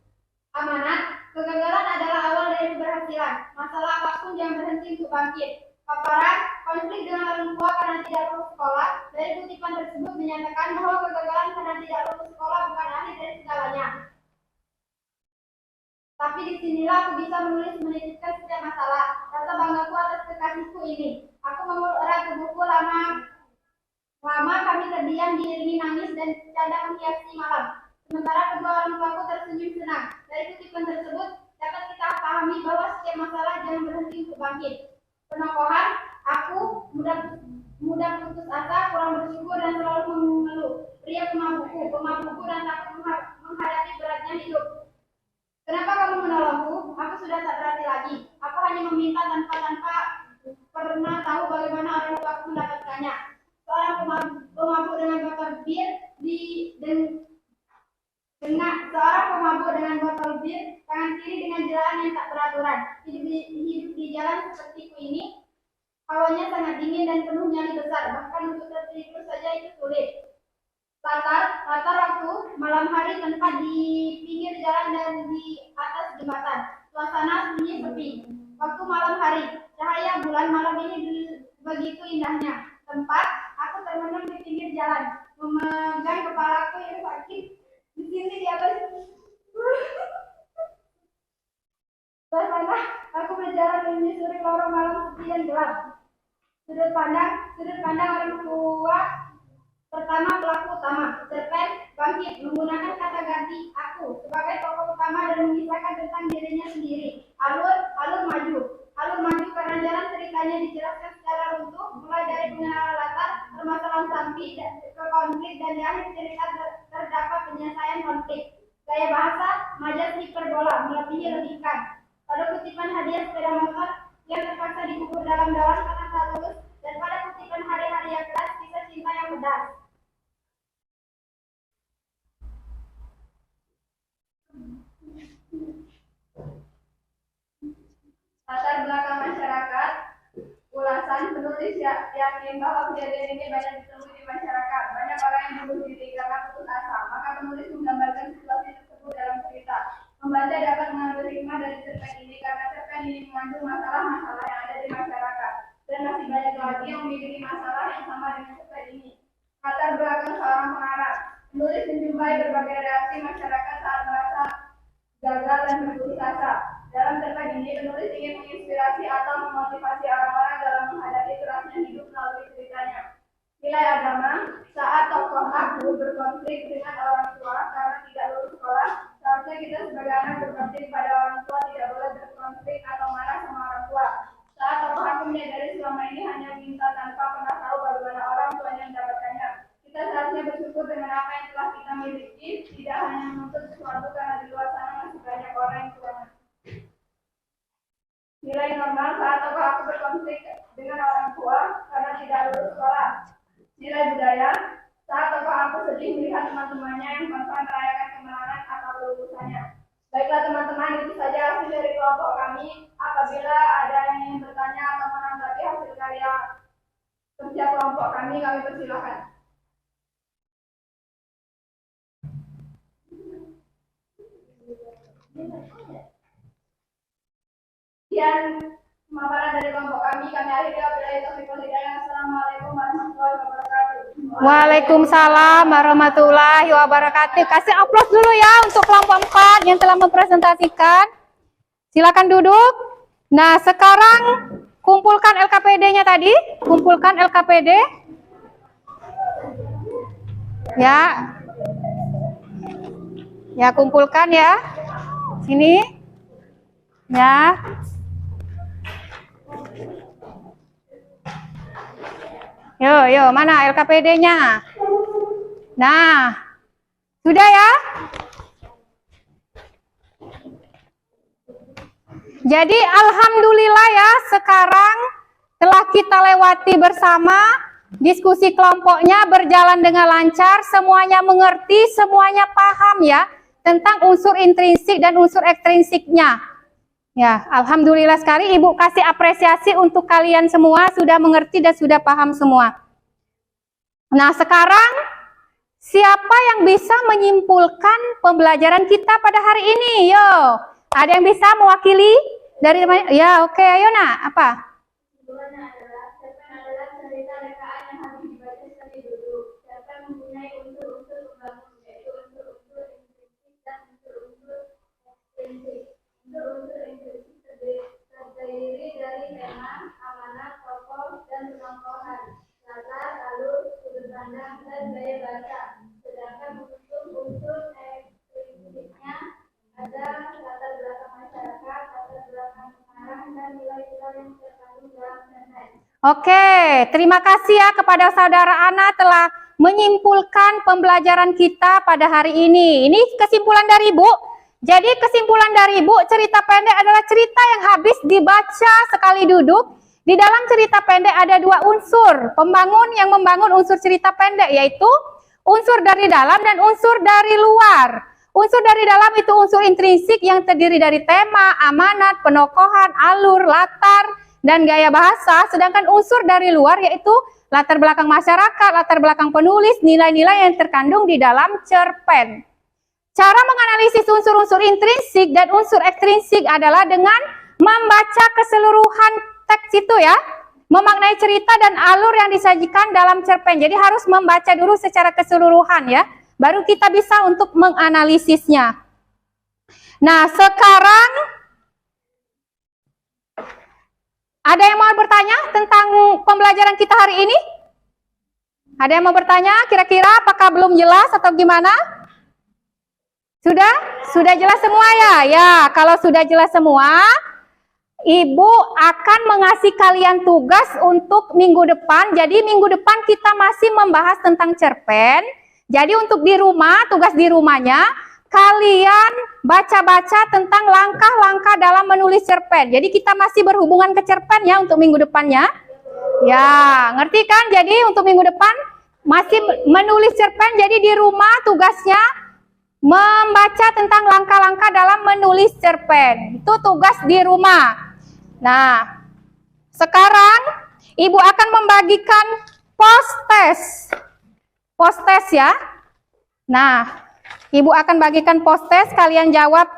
Amanat, kegagalan adalah awal dari keberhasilan. Masalah apapun jangan berhenti untuk bangkit. Paparan, konflik dengan orang tua karena tidak lulus sekolah. Dari kutipan tersebut menyatakan bahwa kegagalan karena tidak lulus sekolah bukan akhir dari segalanya. Tapi disinilah aku bisa menulis menitipkan setiap masalah. Rasa banggaku atas kekasihku ini. Aku memeluk erat tubuhku lama kami terdiam diiringi nangis dan canda menghiasi malam. Sementara kedua orang tuaku tersenyum senang. Dari kutipan tersebut dapat kita pahami bahwa setiap masalah jangan berhenti untuk bangkit. Penokohan, aku mudah putus asa, kurang bersyukur dan selalu mengeluh. Pria pemabukku dan takut menghadapi beratnya hidup. Kenapa kamu menolongku? Aku sudah tak berarti lagi. Aku hanya meminta tanpa pernah tahu bagaimana orang tuaku mendapatkannya. Seorang pemabuk dengan botol bir seorang pemabuk dengan botol bir, tangan kiri dengan jelaan yang tak beraturan. Hidup di jalan sepertiku ini, hawanya sangat dingin dan penuh nyali besar. Bahkan untuk tertidur saja itu sulit. Latar waktu malam hari tempat di pinggir jalan dan di atas jembatan. Suasana sunyi sepi. Waktu malam hari, cahaya bulan malam ini begitu indahnya. Tempat aku termenung di pinggir jalan, memegang kepalaku yang sakit. Di sini di atas. Suasana aku berjalan menyusuri lorong malam sepi dan gelap. Sudut pandang orang tua. Pertama, pelaku utama, cerpen, bangkit, menggunakan kata ganti aku sebagai tokoh utama dan mengisahkan tentang dirinya sendiri. Alur maju karena jalan ceritanya dijelaskan secara runtuh, mulai dari pengenalan latar, permasalahan sampai ke konflik, dan di akhir cerita terdapat penyelesaian konflik. Gaya bahasa, majas hiperbola, melebihi-lebihkan. Pada kutipan hadiah sepeda motor yang terpaksa dikubur dalam daun karena tak lulus, dan pada kutipan hari-hari yang keras, kisah cinta yang pedas. Latar belakang masyarakat, ulasan penulis yakin bahwa kejadian ini banyak ditemui di masyarakat. Banyak orang yang bunuh diri yang sama dengan cerpen ini. Latar belakang seorang pengarang. Penulis menjumpai berbagai reaksi masyarakat saat merasa gagal dan berputus asa. Dalam cerpen ini, penulis ingin menginspirasi atau memotivasi orang-orang dalam menghadapi kerasnya hidup melalui ceritanya. Nilai agama, saat tokoh Aku berkonflik dengan orang tua karena tidak lulus sekolah, seharusnya kita sebagai anak berbakti pada orang tua, tidak boleh berkonflik atau marah sama orang tua. Saat tokoh Aku menyadari selama ini hanya minta tanpa pernah tahu bagaimana orang tuanya mendapatkannya. Kita seharusnya bersyukur dengan apa yang telah kita miliki, tidak hanya menuntut sesuatu karena di luar sana masih banyak orang yang kurang. Nilai normal saat tokoh Aku berkonflik dengan orang tua karena tidak lulus sekolah. Nilai budaya saat tokoh Aku sedih melihat teman-temannya yang konstan merayakan kemenangan atau kelulusannya. Baiklah teman-teman, itu saja hasil dari kelompok kami. Apabila ada yang ingin bertanya atau menanggapi hasil karya kerja kelompok kami persilahkan. Sekian pemaparan dari kelompok kami akhiri. Wabillahi taufiq wal hidayah. Assalamualaikum warahmatullahi wabarakatuh. Waalaikumsalam warahmatullahi wabarakatuh. Kasih aplaus dulu ya untuk kelompok 4 yang telah mempresentasikan. Silakan duduk. Nah, sekarang kumpulkan LKPD-nya tadi. Kumpulkan LKPD. Ya. Ya, kumpulkan ya. Sini. Ya. Yo, mana LKPD-nya? Nah, sudah ya? Jadi alhamdulillah ya, sekarang telah kita lewati bersama, diskusi kelompoknya berjalan dengan lancar, semuanya mengerti, semuanya paham ya, tentang unsur intrinsik dan unsur ekstrinsiknya. Ya, alhamdulillah sekali Ibu kasih apresiasi untuk kalian semua sudah mengerti dan sudah paham semua. Nah, sekarang siapa yang bisa menyimpulkan pembelajaran kita pada hari ini? Yo, ada yang bisa mewakili dari mana? Ya, oke, ayo nak, apa? Kesimpulannya adalah cerpen adalah cerita rekaan yang harus dibaca sekali dulu. Cerpen mempunyai unsur-unsur pembangun, yaitu unsur-unsur intrinsik dan unsur-unsur ekstrinsik. Unsur-unsur intrinsik terdiri dari tema, amanat, tokoh, dan penongkohan, latar, alur, sudut pandang, dan gaya baca. Sedangkan unsur-unsur ekstrinsiknya ada latar belakang masyarakat, latar belakang pengarang, dan nilai-nilai yang terkandung dalam cerpen. Oke, terima kasih ya kepada saudara Ana telah menyimpulkan pembelajaran kita pada hari ini. Ini kesimpulan dari Ibu. Jadi kesimpulan dari Ibu, cerita pendek adalah cerita yang habis dibaca sekali duduk. Di dalam cerita pendek ada dua unsur pembangun yang membangun unsur cerita pendek, yaitu unsur dari dalam dan unsur dari luar. Unsur dari dalam itu unsur intrinsik yang terdiri dari tema, amanat, penokohan, alur, latar, dan gaya bahasa. Sedangkan unsur dari luar yaitu latar belakang masyarakat, latar belakang penulis, nilai-nilai yang terkandung di dalam cerpen. Cara menganalisis unsur-unsur intrinsik dan unsur ekstrinsik adalah dengan membaca keseluruhan teks itu ya, memaknai cerita dan alur yang disajikan dalam cerpen. Jadi harus membaca dulu secara keseluruhan ya, baru kita bisa untuk menganalisisnya. Nah, sekarang ada yang mau bertanya tentang pembelajaran kita hari ini? Ada yang mau bertanya kira-kira apakah belum jelas atau gimana? Sudah? Sudah jelas semua ya? Ya, kalau sudah jelas semua, Ibu akan mengasih kalian tugas untuk minggu depan. Jadi minggu depan kita masih membahas tentang cerpen. Jadi untuk di rumah, tugas di rumahnya, kalian baca-baca tentang langkah-langkah dalam menulis cerpen. Jadi kita masih berhubungan ke cerpen ya untuk minggu depannya. Ya, ngerti kan? Jadi untuk minggu depan masih menulis cerpen. Jadi di rumah tugasnya membaca tentang langkah-langkah dalam menulis cerpen. Itu tugas di rumah. Nah, sekarang Ibu akan membagikan post-test. Post-test ya. Nah, Ibu akan bagikan post-test, kalian jawab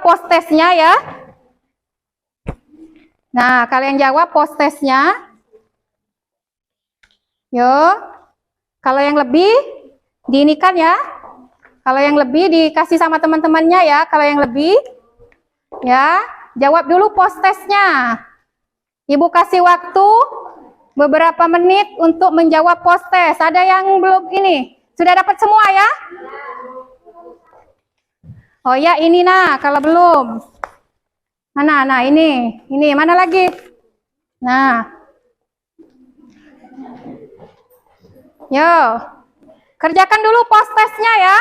post-testnya ya. Nah, kalian jawab post-testnya. Yuk. Kalau yang lebih, diinikan ya. Kalau yang lebih dikasih sama teman-temannya ya. Kalau yang lebih, ya. Jawab dulu post-testnya. Ibu kasih waktu beberapa menit untuk menjawab post-test. Ada yang belum ini? Sudah dapat semua ya? Oh ya, ini nah, kalau belum. Mana? Nah, ini. Mana lagi? Nah. Yo. Kerjakan dulu post-testnya ya.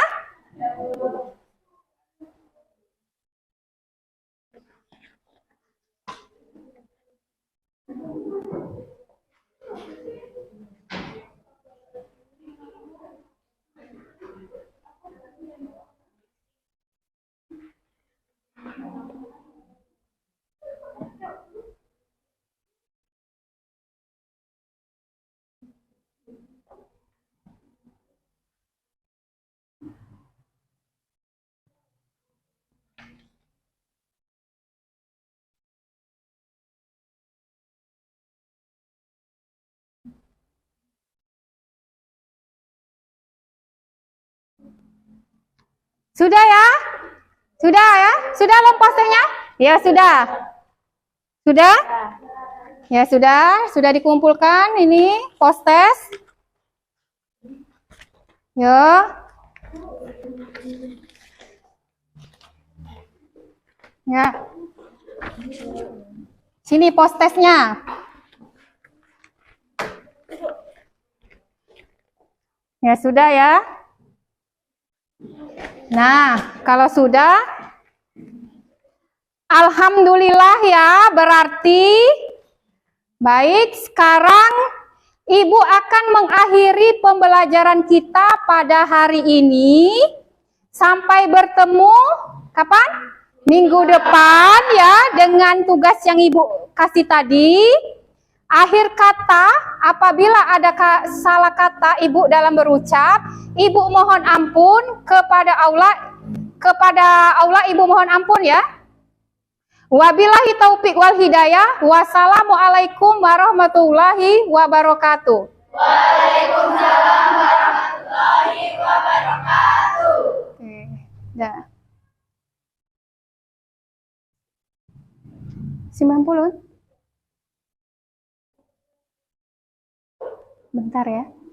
Sudah ya? Sudah ya? Sudah belum post-testnya? Ya, sudah. Sudah? Ya, sudah dikumpulkan ini post-test. Yo. Ya. Sini post-testnya. Ya, sudah ya. Nah, kalau sudah, alhamdulillah ya, berarti baik, sekarang Ibu akan mengakhiri pembelajaran kita pada hari ini. Sampai bertemu kapan? Minggu depan ya, dengan tugas yang Ibu kasih tadi. Akhir kata, apabila ada salah kata Ibu dalam berucap, Ibu mohon ampun kepada Allah Ibu mohon ampun ya. Wabillahi taufik wal hidayah. Wassalamualaikum warahmatullahi wabarakatuh. Waalaikumsalam warahmatullahi wabarakatuh. Oke, dah. 90. Bentar ya.